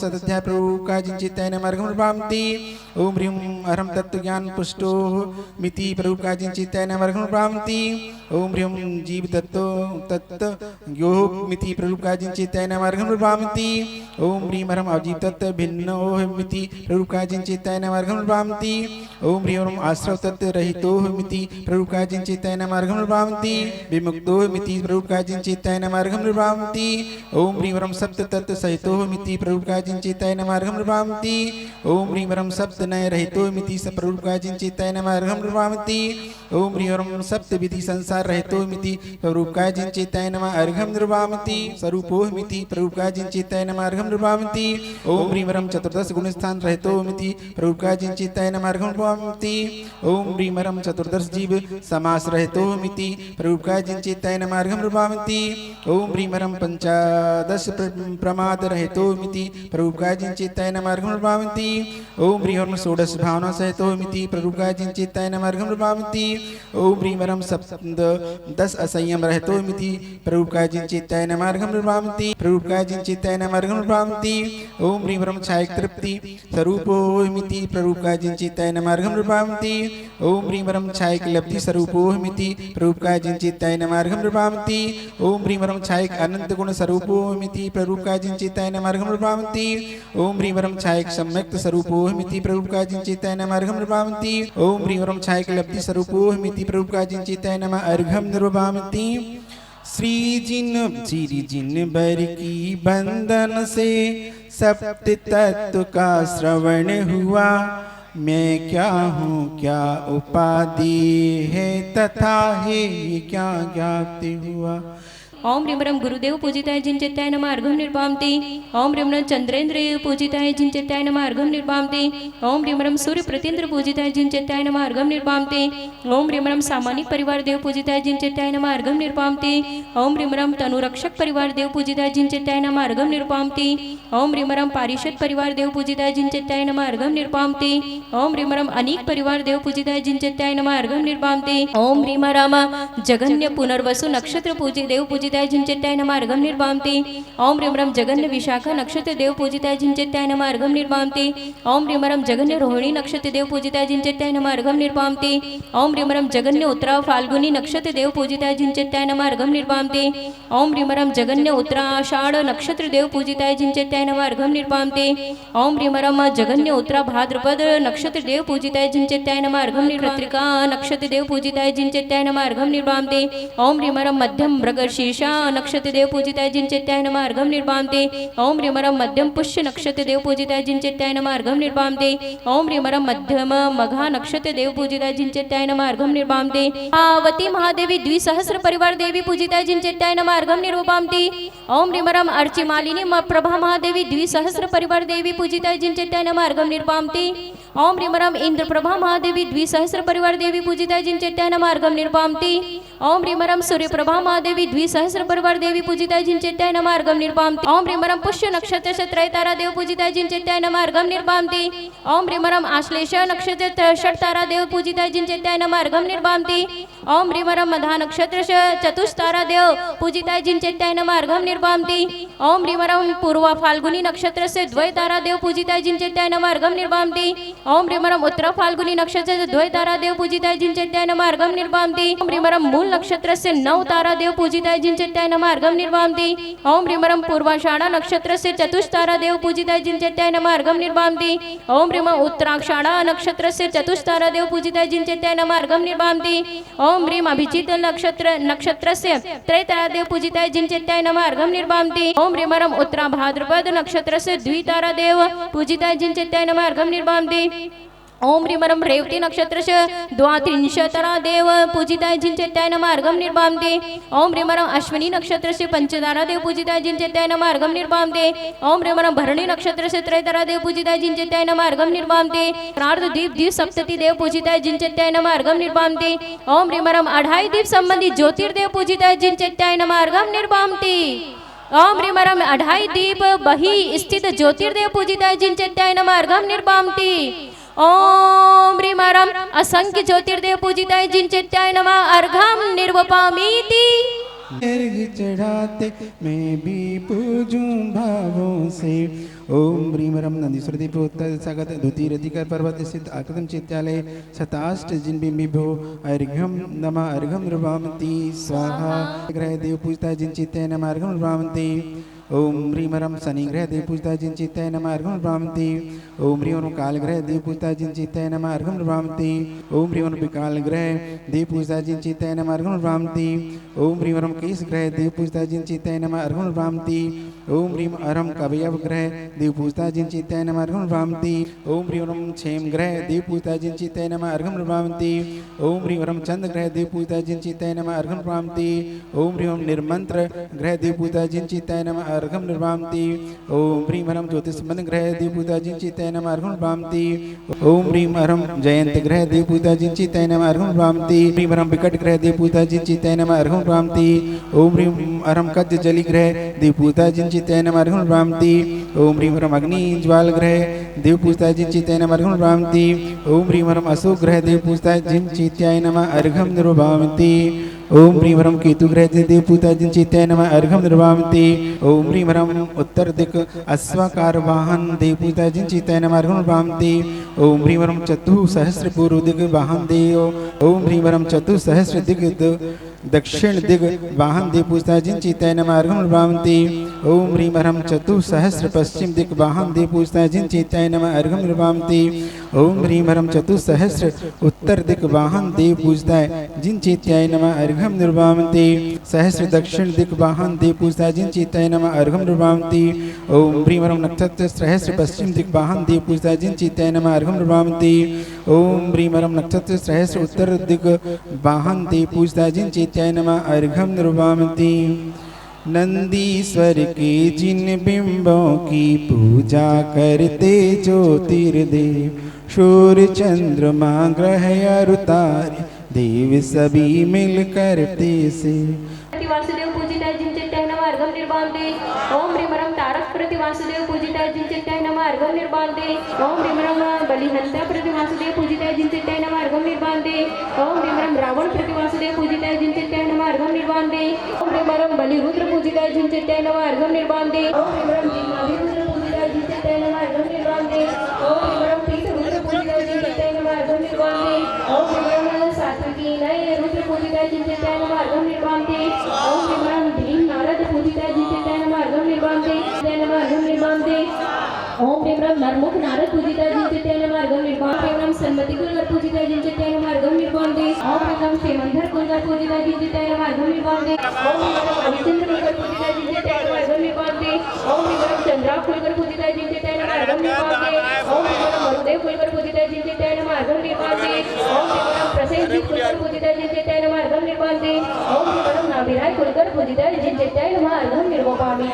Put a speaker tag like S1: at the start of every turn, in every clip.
S1: सदध्याय प्रभुकाजिंचित्ताय नमः अर्घं प्रभामति। ओम ह्रीं अहं तत्त्वज्ञान पुष्टो मिति प्रभुकाजिंचित्ताय नमः अर्घं प्रभामति। ओम ह्रीं जीव तत्त्व तत्त्व यो मिति प्रभुकाजिंचित्ताय नमः अर्घं प्रभामति। ओम ह्रीं अहं अजीव तत्त्व भिन्नो मिति प्रभुकाजिंचित्ताय नमः अर्घं प्रभामति। ओम ह्रीं आश्रव तत्त्व रहितो मिति प्रभुकाजिंचित्ताय नमः अर्घं प्रभामति। विमुक्तो मिति प्रभुकाजिंचित्ताय नमः अर्घं प्रभामति। ओम ह्रीं सप्त तत्व सहितो मिति प्रभुकाजिंचित्ताय नमः अर्घं प्रभामति। ओम ह्रीं सप्त नय रहितो मिति प्रभुकाजिंचित्ताय नमः अर्घं प्रभामति। ओम ह्रीं सप्त विधि संसार रहितो मिति प्रभुकाजिंचित्ताय नमः अर्घं प्रभामति। स्वरूपो मिति प्रभुकाजिंचित्ताय नमः अर्घं प्रभामति। ओम ह्रीं चतुर्दश गुणस्थान रहितो मिति प्रभुकाजिंचित्ताय नमः अर्घं प्रभामति। ओम ह्रीं चतुर्दश जीव समास रहितो मिति प्रभुकाजिंचित्ताय नमः अर्घं प्रभामति। ओम ह्रीं पंचादश प्रमाद रहितो मिति प्रभुकाजिंचित्ताय नमः अर्घं प्रभामति। ओम ह्रीं षोडश भावना सहितो मिति प्रभुकाजिंचित्ताय नमः अर्घं प्रभामति। ओम ह्रीं दस असंयम रहितो मिति प्रभुकाजिंचित्ताय नमः अर्घं प्रभामति। प्रभुकाजिंचित्ताय नमः अर्घं प्रभामति। ओम ह्रीं छायक तृप्ति स्वरूपो मिति प्रभुकाजिंचित्ताय नमः अर्घं प्रभामति। ओम ह्रीं छायक लब्धि स्वरूपो मिति प्रभुकाजिंचित्ताय नमः अर्घं प्रभामति। ओम ह्रीं छायक अनंत गुण स्वरूपो मिति प्रभुकाजिंचित्ताय नमः अर्घं प्रभामति। ओम ह्रीं छायक सम्यक्त स्वरूपो मिति प्रभुकाजिंचित्ताय नमः अर्घं प्रभामति। ओम ह्रीं छायक लब्धि स्वरूपो मिति प्रभुकाजिंचित्ताय नमः अर्घं प्रभामति। श्री जिन बर की बंधन से सप्त तत्व का श्रवण हुआ। मैं क्या हूँ क्या उपाधि है तथा है क्या ज्ञाति हुआ।
S2: ओम ह्रीं गुरुदेव पूजिताय जिनचित्ताय नमः अर्घं निर्भामति। ओम ह्रीं चंद्रेन्द्र पूजिताय जिनचित्ताय नमः अर्घं निर्भामति। ओम ह्रीं सूर्य प्रतीन्द्र पूजिताय जिनचित्ताय नमः अर्घं निर्भामति। ओम ह्रीं सामानिक परिवार देव पूजिताय जिनचित्ताय नमः अर्घं निर्भामति। ओम ह्रीं तनुरक्षक परिवार देव पूजिताय जिनचित्ताय नमः अर्घं निर्भामति। ओम ह्रीं पारिषद परिवार देव पूजिताय जिनचित्ताय नमः अर्घं निर्भामति। ओम ह्रीं अनेक परिवार देव पूजिताय जिनचित्ताय नमः अर्घं निर्भामति। ओम ह्रीं जगन्य पुनर्वसु नक्षत्र पूजित देव पूजिताय जिनचित्ताय नमः अर्घं निर्भामति। ओम ह्रीं जगन्य विशाखा नक्षत्र देव पूजिताय जिनचित्ताय नमः अर्घं निर्भामति। ओम ह्रीं जगन्य रोहिणी नक्षत्र देव पूजिताय जिनचित्ताय नमः अर्घं निर्भामति। ओम ह्रीं जगन्य उत्तरा फाल्गुनी नक्षत्र देव पूजिताय जिनचित्ताय नमः अर्घं निर्भामति। ओम ह्रीं जगन्य उत्तराषाढ़ नक्षत्र देव पूजिताय जिनचित्ताय नमः अर्घं निर्भामति। ओम ह्रीं जगन्य उत्तरा भाद्रपद नक्षत्र देव पूजिताय जिनचित्ताय नमः अर्घं निर्भामति। नक्षत्र देव पूजिताय जिनचित्ताय नमः अर्घं निर्भामति। ओम ह्रीं मध्यम मृगशीर्ष नक्षत्र देव पूजिताय जिनचित्ताय नमः अर्घं निर्भामति। ओम ह्रीं मध्यम पुष्य नक्षत्र देव पूजिताय जिनचित्ताय नमः अर्घं निर्भामति। ओम ह्रीं मध्यम मघा नक्षत्र देव पूजिताय जिनचित्ताय नमः अर्घं निर्भामति। पार्वती महादेवी द्विसहस्र परिवार देवी पूजिताय जिनचित्ताय नमः अर्घं निर्भामति। ओम ह्रीं अर्चि मालिनी प्रभा महादेवी द्विसहस्र परिवार देवी पूजिताय जिनचित्ताय नमः अर्घं निर्भामति। ओम ह्रीं इंद्र प्रभा महादेवी द्विसहस्र परिवार देवी पूजिताय जिनचित्ताय नमः अर्घं निर्भामति। ओम ह्रीं सूर्य प्रभा महादेवी द्विसहस्र परिवार देवी पूजिताय जिनचित्ताय नमः अर्घं निर्भामति। ओम ह्रीं पुष्य नक्षत्र त्रय तारा देव पूजिताय जिनचित्ताय नमः अर्घं निर्भामति। ओम ह्रीं आश्लेष नक्षत्र षट तारा देव पूजिताय जिनचित्ताय नमः अर्घं निर्भामति। ओम ह्रीं मधा नक्षत्र चतुस्तारा देव पूजिताय जिनचित्ताय नमः अर्घं निर्भामति। ओम ह्रीं पूर्वा फाल्गुनी नक्षत्र से द्वय तारा देव पूजिताय जिनचित्ताय नमः अर्घं निर्भामति। ओम ह्रीं उत्तरा फाल्गुनी नक्षत्र से द्वय तारा देव पूजिताय जिनचित्ताय नमः अर्घं निर्भामति। ओम ह्रीं मूल नक्षत्र से 9 तारा देव पूजिताय जिनचित्ताय नमः अर्घं निर्भामति। ओम ह्रीं पूर्वाषाढ़ नक्षत्र से चतुस्तारा देव पूजिताय जिनचित्ताय नमः अर्घं निर्भामति। ओम ह्रीं उत्तराषाढ़ नक्षत्र से चतुस्तारा देव पूजिताय जिनचित्ताय नमः अर्घं निर्भामति। ओम ह्रीं अभिजित नक्षत्र से त्रय तारा देव पूजिताय जिनचित्ताय नमः अर्घं निर्भामति। ओम ह्रीं उत्तरा भाद्रपद नक्षत्र से द्वितारा देव पूजिताय जिनचित्ताय नमः अर्घं निर्भामति। ओम ह्रीं रेवती नक्षत्र से द्वात्रिंशतरा देव पूजिताय जिनचित्ताय नमः अर्घं निर्भामति। ओम ह्रीं अश्विनी नक्षत्र से पंचतारा देव पूजिताय जिनचित्ताय नमः अर्घं निर्भामति। ओम ह्रीं भरणी नक्षत्र से त्रयतारा देव पूजिताय जिनचित्ताय नमः अर्घं निर्भामति। प्रार्थ दीप द्वीप सप्तति देव पूजिताय जिनचित्ताय नमः अर्घं निर्भामति। ओम ह्रीं अढ़ाई दीप संबंधी ज्योतिर्देव पूजिताय जिनचित्ताय नमः अर्घं निर्भामति। ओम ह्रीं अढ़ाई दीप बहि स्थित ज्योतिर्देव पूजिताय जिनचित्ताय नमः अर्घं निर्भामति। ओम ह्रीं असंख्य ज्योतिर्देव पूजिताय जिनचित्ताय नमः अर्घं निर्वपामीति।
S1: अर्घ चढ़ाते मैं भी पूजूं भावों से। ओम ह्रीं रम नंदीश्वर दीपोत्तर सगत द्वितीयधिकर पर्वत स्थित आकृतिम चित्यालय शताष्ट जिनबिंबिभ्यो अर्घ्यम नमः अर्घ्यम निर्वामति स्वाहा ग्रह देव पूजता जिन चित्ते नमः अर्घ्यम निर्वामति ओम ह्रीं रम शनि ग्रह देव पूजता जिन चित्ते नमः अर्घ्यम निर्वामति ओम ह्रीं रम काल ग्रह देव पूजता जिन चित्ते नमः अर्घ्यम निर्वामति ओम ह्रीं रम विकाल ग्रह देव पूजता जिन चित्ते नमः अर्घ्यम निर्वामति ओम ह्रीं रम केश ग्रह देव पूजता जिन चित्ते नमः अर्घ्यम निर्वामति ओम ह्रीं अरम कवयव ग्रह देव पूजता जिन चित्ते नमः अर्घ्यम निर्वामति ओम ह्रीं रम क्षेम ग्रह देव पूजता जिन चित्ते नमः अर्घ्यम निर्वामति ओम ह्रीं रम चंद्र ग्रह देव पूजता जिन चित्ते नमः अर्घ्यम निर्वामति ओम ह्रीं निर्मंत्र ग्रह देव पूजता जिन चित्ते नमः अर्घ्यम निर्वामति ओम ह्रीं रम ज्योतिषमंद ग्रह देव पूजता जिन चित्ते नमः अर्घ्यम निर्वामति ओम ह्रीं रम जयंत ग्रह देव पूजता जिन चित्ते नमः अर्घ्यम निर्वामति ह्रीं रम विकट ग्रह देव पूजता जिन चित्ते नमः अर्घ्यम निर्वामति ओम ह्रीं रम कद्य जलि ग्रह देव पूजता जिन चित्ते नमः अर्घ्यम निर्वामति ओम ह्रीं रम अग्नि ज्वाल ग्रह देव पूजता जिन चित्ते नमः अर्घ्यम निर्वामति ओम ह्रीं रम अशोक ग्रह देव पूजता जिन चित्ते नमः अर्घ्यम निर्वामति ओम ह्रीं रम केतु ग्रह देव पूजता जिन चित्ते नमः अर्घ्यम निर्वामति ओम ह्रीं रम उत्तर दिक् अश्वाकार वाहन देव पूजता जिन चित्ते नमः अर्घ्यम निर्वामति ओम ह्रीं रम चतुःसहस्र पूर्व दिग् वाहन देव ओम ह्रीं रम चतुःसहस्र दिग् दक्षिण दिग् वाहन देव पूजता जिन चित्ते नमः अर्घ्यम निर्वामति ओम ह्रीं रम चतुःसहस्र पश्चिम दिक् वाहन देव पूजता जिन चित्ते नमः अर्घ्यम निर्वामति ओम ह्रीं रम चतुःसहस्र उत्तर दिक् वाहन देव पूजता जिन चित्ते नमः अर्घ्यम निर्वामति सहस्र दक्षिण दिक् वाहन देव पूजता जिन चित्ते नमः अर्घ्यम निर्वामति ओम ह्रीं रम नक्षत्र सहस्र पश्चिम दिक् वाहन देव पूजता जिन चित्ते नमः अर्घ्यम निर्वामति ओम ह्रीं रम नक्षत्र सहस्र उत्तर दिक् वाहन देव पूजता जिन चित्ते नमः अर्घ्यम निर्वामति नंदीश्वर के जिन बिंबों की पूजा करते ज्योतिर्देव सूर्य चंद्रमा ग्रह और तारे देव सभी मिल करते से
S2: वासुदेव पूजिता जिन चित्ते नमः अर्घ्यम निर्वामति ओम ह्रीं रम तारक प्रति वासुदेव पूजिता जिन चित्ते नमः अर्घ्यम निर्वामति ओम ह्रीं रम बलिहंता प्रति वासुदेव पूजिता जिन चित्ते नमः अर्घ्यम निर्वामति ओम ह्रीं रम रावण प्रति वासुदेव पूजिता जिन चित्ते नमः अर्घ्यम निर्वामति ओम ह्रीं रम बलिरुद्र पूजिता जिन चित्ते नमः अर्घ्यम निर्वामति ओम ह्रीं रम जिह्वाभिरुद्र पूजिता जिन चित्ते नमः अर्घ्यम निर्वामति ओम ह्रीं रम पीतरुद्र पूजिता जिन चित्ते नमः अर्घ्यम निर्वामति ओम ह्रीं रम सात्विकी नय रुद्र पूजिता जिन चित्ते नमः अर्घ्यम निर्वामति ओम ह्रीं रम भीम नारद पूजिता जिन चित्ते नमः अर्घ्यम निर्वामति ओम ह्रीं रम नरमुख नारद पूजिता जिन चित्ते नमः अर्घ्यम निर्वामति ओम रम सन्मति कुलगर पूजिता जिन चित्ते नमः अर्घ्यम निर्वामति ओम ह्रीं रम क्षेमंधर कुलगर पूजिता जिन चित्ते नमः अर्घ्यम निर्वामति ओम ह्रीं रम रविचंद्र कुलगर पूजिता जिन चित्ते नमः अर्घ्यम निर्वामति ओम ह्रीं रम चंद्रा कुलगर पूजिता जिन चित्ते नमः अर्घ्यम निर्वामति ओम ह्रीं रम वरुदेव कुलगर पूजिता जिन चित्ते नमः अर्घ्यम निर्वामति ओम ह्रीं रम प्रसेनजीत कुलगर पूजिता जिन चित्ते नमः अर्घ्यम निर्वामति ओम ह्रीं रम नाभिराय कुलगर पूजिता जिन चित्ते नमः अर्घ्यम निर्वापयामि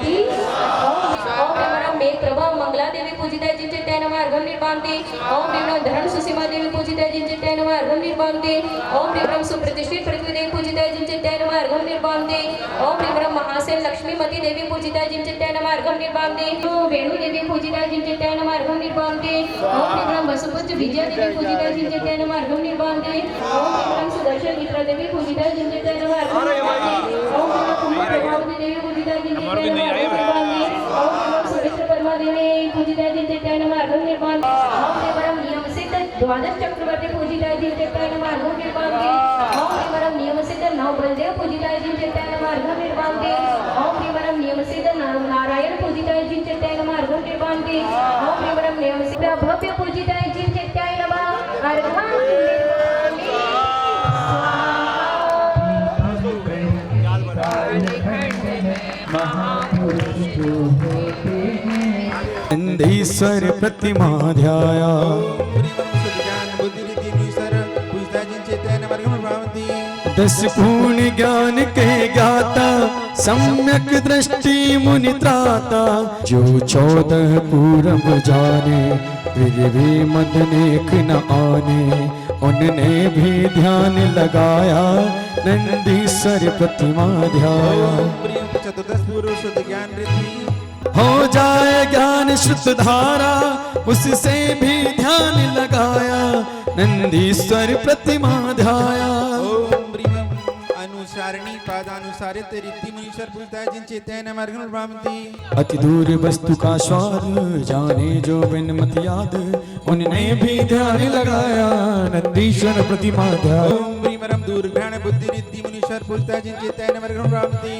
S2: ओम ह्रीं रम मेघप्रभा मंगला देवी पूजिता जिन चित्ते नमः अर्घ्यम निर्वामति ओम ह्रीं रम धरण सुसीमा देवी पूजिता जिन चित्ते नमः अर्घ्यम निर्वामति ओम ह्रीं रम सुप्रतिष्ठित पृथ्वी देवी पूजिता जिन चित्ते नमः अर्घ्यम निर्वामति ओम ह्रीं रम महासेन लक्ष्मीमती देवी पूजिता जिन चित्ते नमः अर्घ्यम निर्वामति वेणु देवी पूजिता जिन चित्ते नमः अर्घ्यम निर्वामति ओम ह्रीं रम वसुपूज्य विजया देवी पूजिता जिन चित्ते नमः अर्घ्यम निर्वामति ओम ह्रीं रम सुदर्शन मित्रा देवी पूजिता जिन चित्ते नमः अर्घ्यम निर्वामति ओम ह्रीं रम प्रभावती देवी पूजिता जिन चित्ते नमः अर्घ्यम निर्वामति ओम ह्रीं रम सुमित्र परमा देवी पूजिता जिन चित्ते नमः अर्घ्यम निर्वामति ओम ह्रीं रम नियम सिद्ध द्वादश चक्रवर्ती पूजिता जिन चित्ते नमः अर्घ्यम निर्वामति ओम ह्रीं रम नियम सिद्ध नव बलदेव पूजिता जिन चित्ते नमः अर्घ्यम निर्वामति ओम ह्रीं रम नियम सिद्ध नारायण पूजिता जिन चित्ते नमः अर्घ्यम निर्वामति ओम ह्रीं रम नियम सिद्ध भव्य पूजिता जिन चित्ते नमः अर्घ्यम
S3: नंदीश्वर प्रतिमा ध्याया दस पूर्ण ज्ञान के ज्ञाता सम्यक दृष्टि मुनि त्राता जो 14 पूरब जाने फिर भी मद नेक न आने उनने भी ध्यान लगाया नंदीश्वर प्रतिमा ध्याया
S1: चतुर्दश पूर्व शुद्ध ज्ञान वृद्धि
S3: हो जाए ज्ञान शुद्ध धारा उससे भी ध्यान लगाया नंदीश्वर प्रतिमा ध्याया
S1: ओम नारणी पादानुसारित रीति मुनीश्वर पूजता है जिनचे तैन मार्ग प्राप्ति।
S3: अति दूर वस्तु का स्वाद जाने जो बिन मत याद, उनने भी ध्यान लगाया नंदीश्वर प्रतिमा ध्यान।
S1: ओम ह्रीं परम दूर ग्रहण बुद्धि रिद्धि मुनीश्वर पूजता है जिनचे तैन मार्ग प्राप्ति।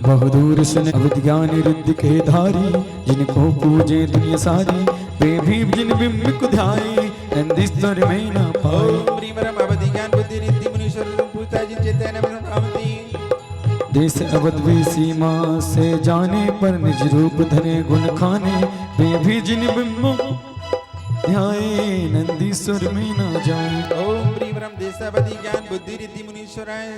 S3: बहुदूर सुन अवध ज्ञान रिद्धि के धारी, जिनको पूजे दुनिया सारी वे भी जिन बिंब को ध्याए नंदीश्वर में न पाए।
S1: ओम ह्रीं परम अवधि ज्ञान बुद्धि रिद्धि मुनीश्वर पूजता है जिनचे तैन मार्ग प्राप्ति।
S3: देश अवध भी सीमा से जाने पर निज रूप धरे गुण खाने वे भी जिन बिंबों ध्याए नंदीश्वर में न जाए।
S1: ओम ह्रीं परम देशावधि ज्ञान बुद्धि रिद्धि मुनीश्वराय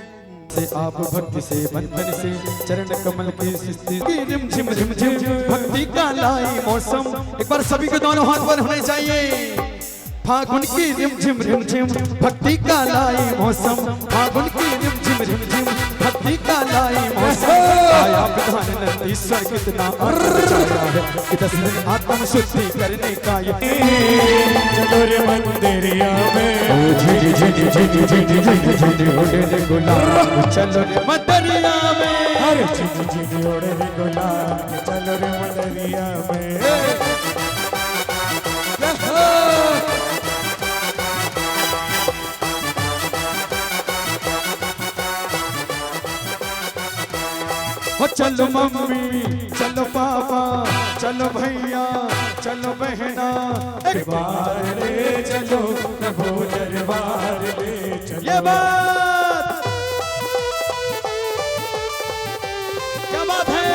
S3: से आप भक्ति से बंधन से चरण कमल की स्थिति रिम झिम झिम झिम भक्ति का लाई मौसम। एक बार सभी के दोनों हाथ पर होने चाहिए। फागुन की रिम झिम रिम झिम भक्ति का लाई मौसम, फागुन की रिम झिम रिम झिम भक्ति का लाई मौसम। आया विधान नंदीश्वर कितना छाया है कि 10 दिन आत्म शुद्धि करने का ये चलो रे मंदिरिया में झिझ झिझ झिझ झिझ झिझ झिझ उड़े रे गुलाब चलो रे मंदिरिया में। अरे झिझ झिझ उड़े रे गुलाब चलो रे मंदिरिया में। हो चलो मम्मी चलो पापा चलो भैया चलो बहना एक बार ले चलो प्रभु दरबार ले चलो। ये बात क्या बात है।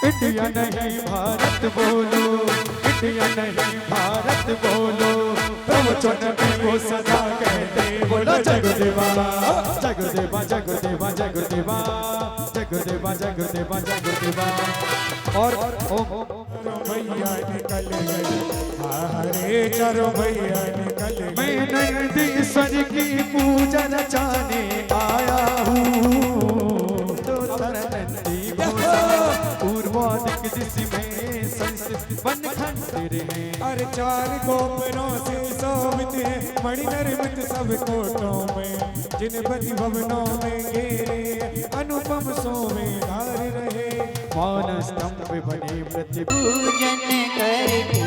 S3: इंडिया नहीं भारत बोलो, इंडिया नहीं भारत बोलो, प्रवचन में वो सदा कहते बोलो जगदेवा जगदेवा जगदेवा जगदेवा जगदेवा जगदेवा जगदेवा। और भैया निकल गए हरे चारों भैया निकल गए। मैं नंदीश्वर की पूजा रचाने आया हूँ तो तरनंदी पूर्वाधिक दिशा में संस्कृत वन खंड रहे। अरे 4 गोपरों से शोभित है मणि निर्मित सब कोटों में, जिन बदि भवनों में घेरे अनुपम सोमे धार रहे। मान स्तंभ बने प्रति
S4: पूजन करके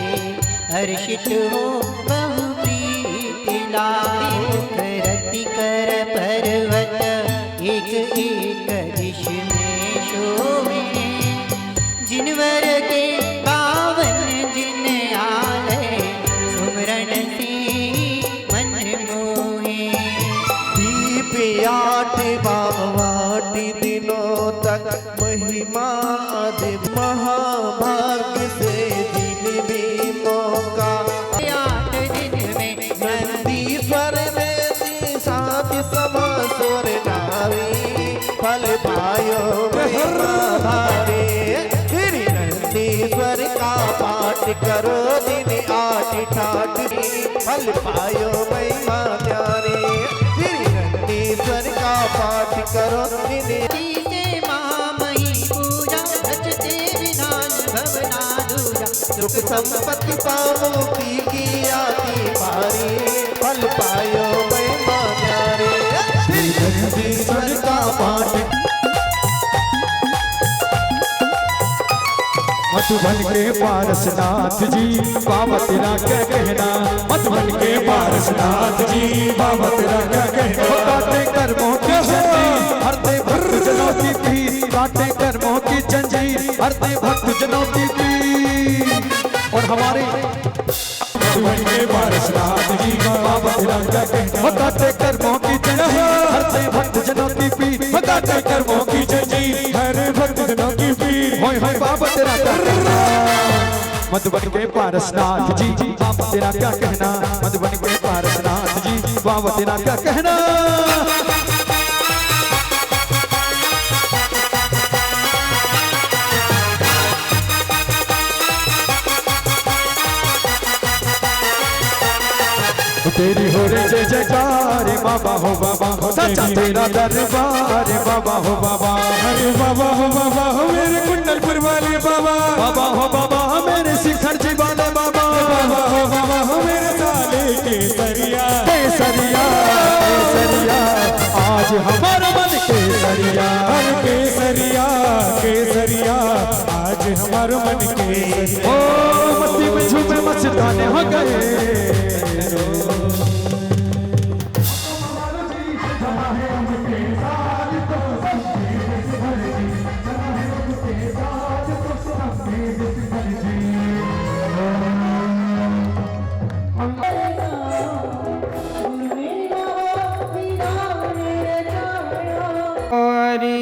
S4: हर्षित हो बहु प्रीति लाए। करति कर पर्वत एक एक दिश में शोभे, जिनवर के पावन जिन आलय सुमरन से मन मोहे।
S5: दीप 8 बावट दिनों तक महिमा अधिक महाभाग्य से जिन भी मौका
S4: 8 दिन में
S5: नंदीश्वर में साथ समासुर नारी फल पायो धारे। नंदीश्वर का पाठ करो दिन 8 ठाठ फल पायो महिमा प्यारे। नंदीश्वर का पाठ करो दिन सुख संपत्ति पाओ की आती बारी फल पायो महिमा प्यारे। नंदीश्वर का पाठ
S3: मधुबन के पारसनाथ जी बाबा तेरा क्या कहना। मधुबन के पारसनाथ जी बाबा तेरा क्या कहना। काटे कर्मों की जंजीर हरते भक्त जनों की पीर, काटे कर्मों की जंजीर हरते भक्त जनों की पीर। और हमारे मधुबन के पारसनाथ जी बाबा तेरा क्या कहना। काटे कर्मों की जंजीर हरते भक्त जनों की पीर, काटे कर्मों की जंजीर हर भक्त जनों की पीर। होय होय बाबा तेरा क्या कहना। मधुबन के पारसनाथ जी बाबा तेरा क्या कहना। मधुबन के पारसनाथ जी बाबा तेरा क्या कहना। तेरी हो रे जय जयकार बाबा हो बाबा हो सच्चा तेरा दरबार बाबा हो बाबा।
S6: अरे बाबा हो मेरे कुंडलपुर वाले बाबा,
S3: बाबा हो मेरे शिखर जी वाले बाबा,
S6: बाबा हो मेरे साले केसरिया,
S3: केसरिया केसरिया आज हमारा मन केसरिया,
S6: हर केसरिया केसरिया आज हमारा मन केसरिया।
S3: ओ मस्ती में झूमे मस्ताने हो गए।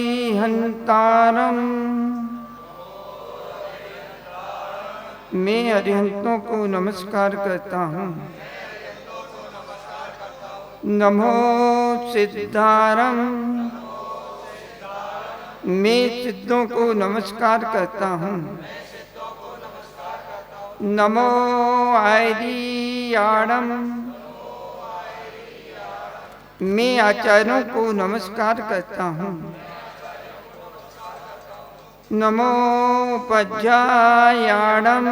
S7: हरिहंतारम। मैं हरिहंतों को नमस्कार करता हूँ। नमो सिद्धारम। मैं सिद्धों को नमस्कार करता हूँ। नमो आयरियाणम। मैं आचार्यों को नमस्कार करता हूँ। नमो पज्जायाणम।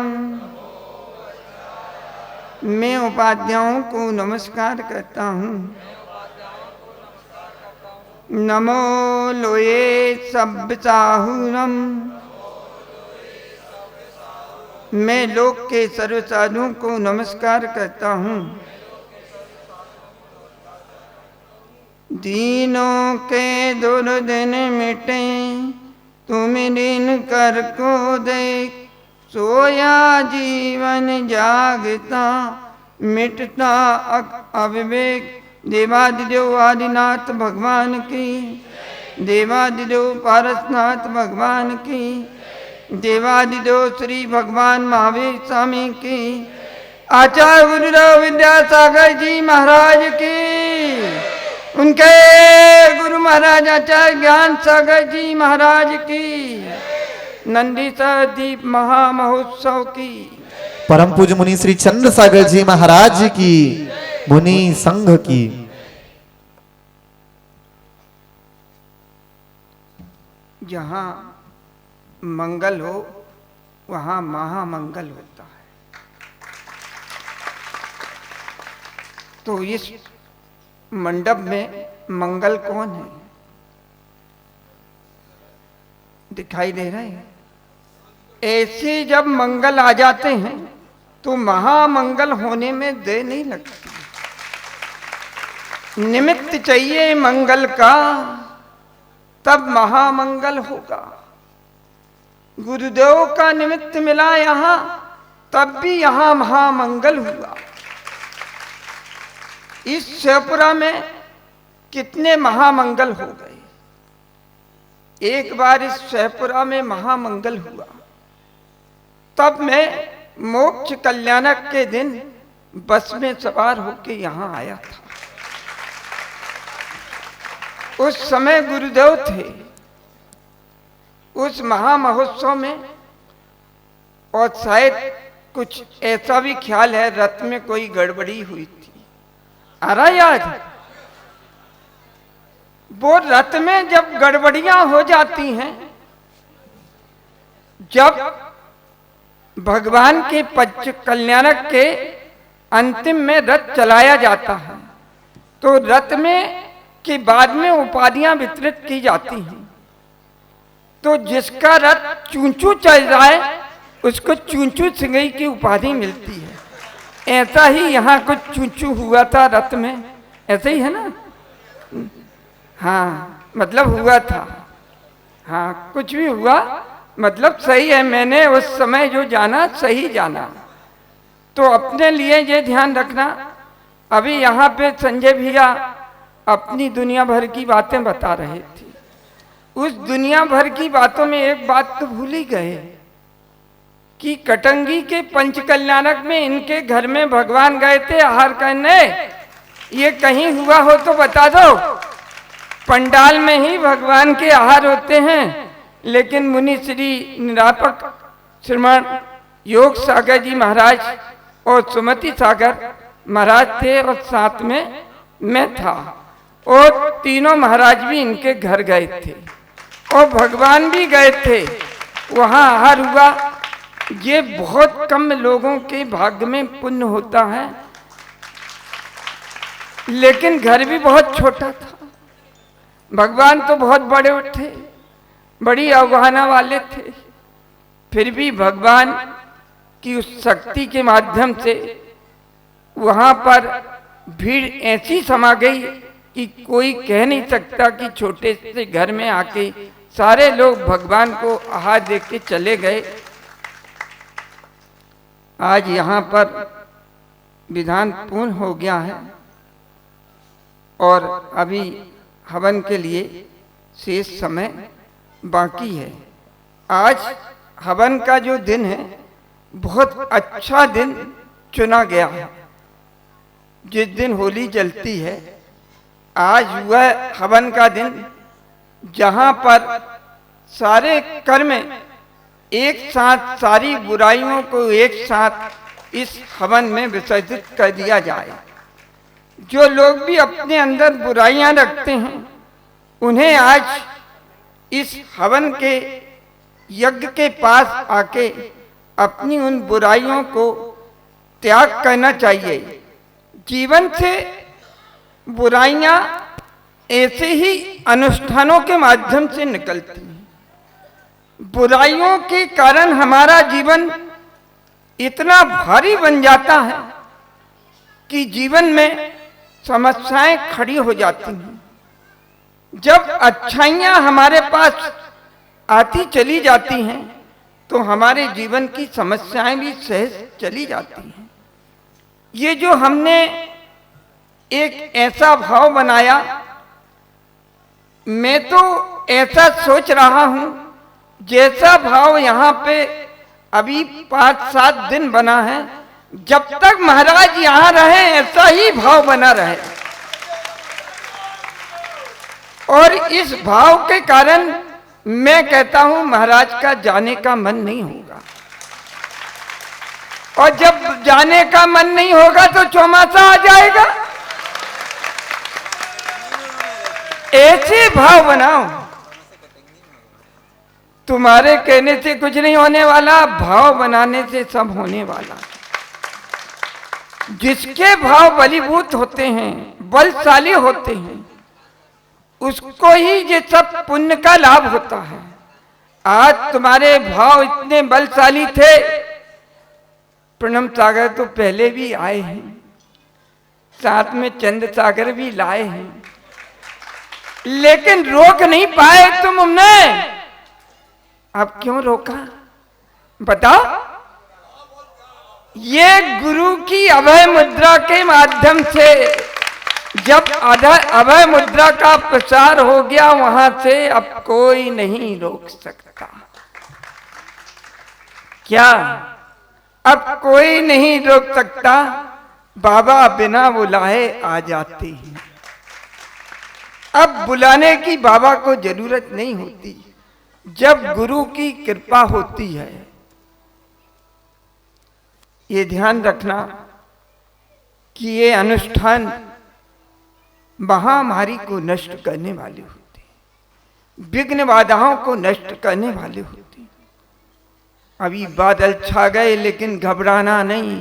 S7: मैं उपाध्यायों को नमस्कार करता हूँ। नमो लोये सब्बसाहुरम। मैं लोक के सर्व साधुओं को नमस्कार करता हूँ। दीनों के दुर्दिन मिटे तुम दिन कर को देख, सोया जीवन जागता मिटता अविवेक। देवादिदेव आदिनाथ भगवान की, देवादिदेव पारसनाथ भगवान की, देवादिदेव श्री भगवान महावीर स्वामी की, आचार्य गुरुदेव विद्यासागर जी महाराज की, उनके गुरु महाराज आचार्य ज्ञान सागर जी महाराज की, नंदीसर दीप महामहोत्सव की,
S5: परम पूज्य मुनि श्री चंद्र सागर जी महाराज की, मुनि संघ की।
S7: जहाँ मंगल हो वहाँ महामंगल होता है। तो इस मंडप में मंगल कौन है? दिखाई दे रहे हैं। ऐसे जब मंगल आ जाते हैं तो महामंगल होने में देर नहीं लगती। निमित्त चाहिए मंगल का, तब महामंगल होगा। गुरुदेव का निमित्त मिला यहाँ, तब भी यहाँ महामंगल हुआ। इस शिवपुरा में कितने महामंगल हो गए। एक बार इस शिवपुरा में महामंगल हुआ, तब मैं मोक्ष कल्याणक के दिन बस में सवार होकर यहाँ आया था। उस समय गुरुदेव थे उस महामहोत्सव में, और शायद कुछ ऐसा भी ख्याल है रथ में कोई गड़बड़ी हुई थी। आ रहा याद? वो रथ में जब गड़बड़ियां हो जाती हैं, जब भगवान के पंच कल्याणक के अंतिम में रथ चलाया जाता है, तो रथ में के बाद में उपाधियां वितरित की जाती हैं। तो जिसका रथ चूंचू चल रहा है उसको चूंचू सिंगई की उपाधि मिलती है। ऐसा ही यहाँ कुछ चूंचू हुआ था रथ में, ऐसे ही है ना? हाँ, मतलब हुआ था। हाँ, कुछ भी हुआ मतलब सही है। मैंने उस समय जो जाना सही जाना। तो अपने लिए ये ध्यान रखना। अभी यहाँ पे संजय भैया अपनी दुनिया भर की बातें बता रहे थे। उस दुनिया भर की बातों में एक बात तो भूल ही गए कि कटंगी के पंच कल्याणक में इनके घर में भगवान गए थे आहार करने। ये कहीं हुआ हो तो बता दो। पंडाल में ही भगवान के आहार होते हैं, लेकिन मुनि श्री निरापक श्रीमान योग सागर जी महाराज और सुमति सागर महाराज थे और साथ में मैं था, और तीनों महाराज भी इनके घर गए थे और भगवान भी गए थे। वहाँ आहार हुआ। ये बहुत कम लोगों के भाग्य में पुण्य होता है, लेकिन घर भी बहुत छोटा था। भगवान तो बहुत बड़े थे, बड़ी अवगाहना वाले थे, फिर भी भगवान की उस शक्ति के माध्यम से वहाँ पर भीड़ ऐसी समा गई कि कोई कह नहीं सकता कि छोटे से घर में आके सारे लोग भगवान को आहार दे के चले गए। आज यहाँ पर विधान पूर्ण हो गया है और अभी हवन के लिए शेष समय बाकी है। आज हवन का जो दिन है बहुत अच्छा दिन चुना गया है। जिस दिन होली जलती है, आज हुआ हवन का दिन, जहाँ पर सारे कर्म एक साथ, सारी बुराइयों को एक साथ इस हवन में विसर्जित कर दिया जाए। जो लोग भी अपने अंदर बुराइयां रखते हैं, उन्हें आज इस हवन के यज्ञ के पास आके अपनी उन बुराइयों को त्याग करना चाहिए। जीवन से बुराइयां ऐसे ही अनुष्ठानों के माध्यम से निकलती हैं। बुराइयों के कारण हमारा जीवन इतना भारी बन जाता है कि जीवन में समस्याएं खड़ी हो जाती हैं। जब अच्छाइयां हमारे पास आती चली जाती हैं, तो हमारे जीवन की समस्याएं भी सहज चली जाती हैं। ये जो हमने एक ऐसा भाव बनाया, मैं तो ऐसा सोच रहा हूं, जैसा भाव यहाँ पे अभी 5-7 दिन बना है, जब तक महाराज यहाँ रहे ऐसा ही भाव बना रहे। और इस भाव के कारण मैं कहता हूं महाराज का जाने का मन नहीं होगा, और जब जाने का मन नहीं होगा तो चौमासा आ जाएगा। ऐसे भाव बनाओ, तुम्हारे कहने से कुछ नहीं होने वाला, भाव बनाने से सब होने वाला। जिसके भाव बलीभूत होते हैं, बलशाली होते हैं, उसको ही ये सब पुण्य का लाभ होता है। आज तुम्हारे भाव इतने बलशाली थे, प्रणम सागर तो पहले भी आए हैं, साथ में चंद सागर भी लाए हैं, लेकिन रोक नहीं पाए तुम उन्हें। अब क्यों रोका बताओ? ये गुरु की अभय मुद्रा के माध्यम से जब अभय मुद्रा का प्रसार हो गया, वहां से अब कोई नहीं रोक सकता। क्या अब कोई नहीं रोक सकता? बाबा बिना बुलाए आ जाते हैं। अब बुलाने की बाबा को जरूरत नहीं होती, जब गुरु की कृपा होती है। ये ध्यान रखना कि ये अनुष्ठान महामारी को नष्ट करने वाले होते हैं, विघ्न बाधाओं को नष्ट करने वाले होते हैं। अभी बादल छा गए, लेकिन घबराना नहीं,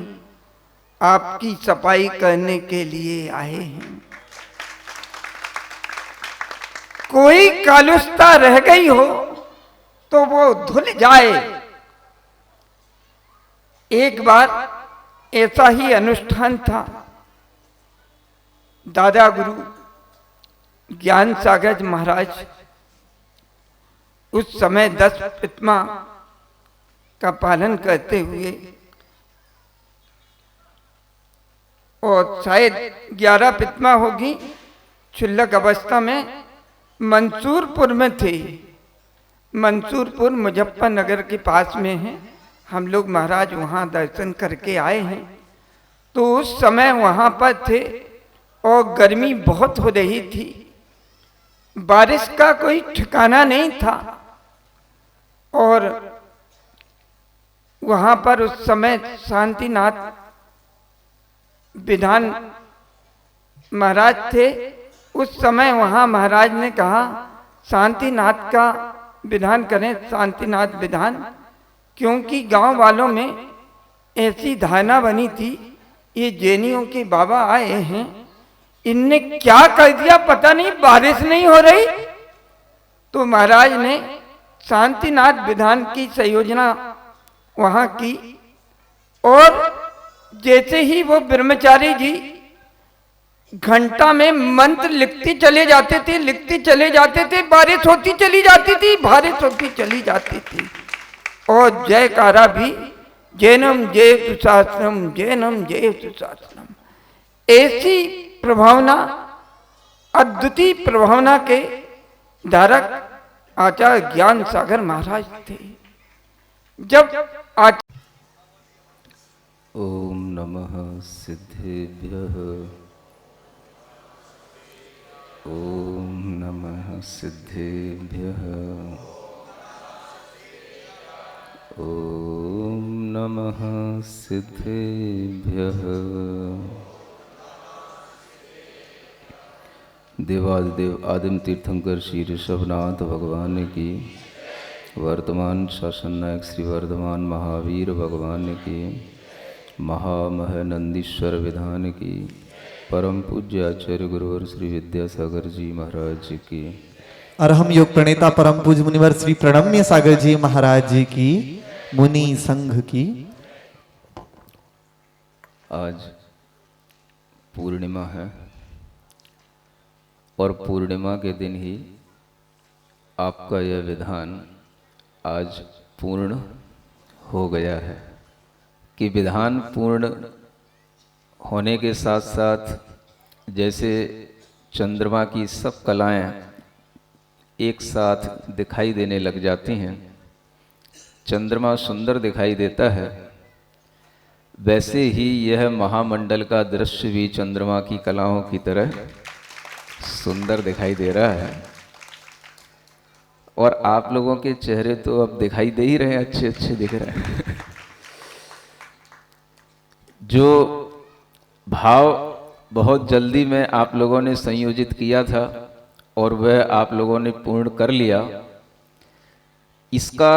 S7: आपकी सफाई करने के लिए आए हैं। कोई कालुस्ता रह गई हो तो वो धुल जाए। एक बार ऐसा ही अनुष्ठान था। दादा गुरु ज्ञान सागर महाराज उस समय 10 प्रतिमा का पालन करते हुए, और शायद 11 प्रतिमा होगी, क्षुल्लक अवस्था में मंसूरपुर में थे। मंसूरपुर मुजफ्फरनगर के पास में है। हम लोग महाराज वहाँ दर्शन करके आए हैं। तो उस समय वहाँ पर थे और गर्मी बहुत हो रही थी, बारिश का कोई ठिकाना नहीं था। और वहाँ पर उस समय शांतिनाथ विधान महाराज थे, उस समय वहाँ महाराज ने कहा शांतिनाथ का विधान करें, शांतिनाथ विधान, क्योंकि गांव वालों में ऐसी धारणा बनी थी ये जैनियों के बाबा आए हैं, इनने क्या कर दिया पता नहीं, बारिश नहीं हो रही। तो महाराज ने शांतिनाथ विधान की संयोजना वहाँ की, और जैसे ही वो ब्रह्मचारी जी घंटा में मंत्र लिखते चले जाते थे, लिखते चले जाते थे, बारिश होती चली जाती थी, बारिश होती चली जाती थी, और जयकारा भी जैनम जय सुशासनम, जैनम जय सुशासनम। ऐसी प्रभावना, अद्वितीय प्रभावना के धारक आचार्य ज्ञान सागर महाराज थे। जब
S8: ओम नमः सिद्धेभ्यः, ओम नमः सिद्धेभ्यः, ओम नमः सिद्धेभ्यः। देवादिदेव आदिम तीर्थंकर श्री ऋषभनाथ भगवान की, वर्तमान शासन नायक श्री वर्धमान महावीर भगवान की, महामहनंदीश्वर विधान की, परम पूज्य आचार्य गुरुवर श्री विद्यासागर जी महाराज की,
S3: अरहम योग प्रणेता परम पूज्य मुनिवर श्री प्रणम्य सागर जी महाराज जी की, मुनि संघ की।
S8: आज पूर्णिमा है और पूर्णिमा के दिन ही आपका यह विधान आज पूर्ण हो गया है कि विधान पूर्ण होने के साथ साथ जैसे चंद्रमा की सब कलाएं एक साथ दिखाई देने लग जाती हैं, चंद्रमा सुंदर दिखाई देता है, वैसे ही यह महामंडल का दृश्य भी चंद्रमा की कलाओं की तरह सुंदर दिखाई दे रहा है। और आप लोगों के चेहरे तो अब दिखाई दे ही रहे हैं, अच्छे अच्छे दिख रहे हैं। जो भाव बहुत जल्दी में आप लोगों ने संयोजित किया था और वह आप लोगों ने पूर्ण कर लिया, इसका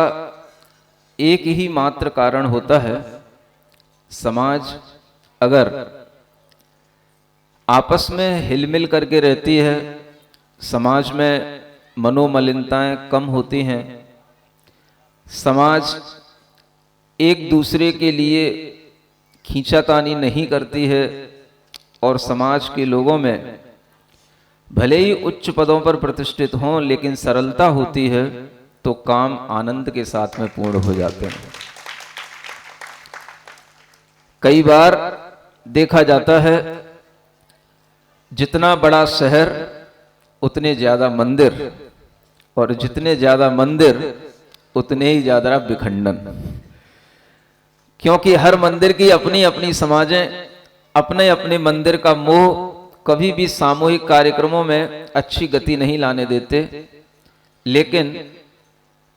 S8: एक ही मात्र कारण होता है, समाज अगर आपस में हिलमिल करके रहती है, समाज में मनोमलिनताएं कम होती हैं, समाज एक दूसरे के लिए खींचातानी नहीं करती है, और समाज के लोगों में भले ही उच्च पदों पर प्रतिष्ठित हों लेकिन सरलता होती है, तो काम आनंद के साथ में पूर्ण हो जाते हैं। कई बार देखा जाता है जितना बड़ा शहर उतने ज्यादा मंदिर, और जितने ज्यादा मंदिर उतने ही ज्यादा विखंडन, क्योंकि हर मंदिर की अपनी अपनी समाजें अपने अपने मंदिर का मोह कभी भी सामूहिक कार्यक्रमों में अच्छी गति नहीं लाने देते। लेकिन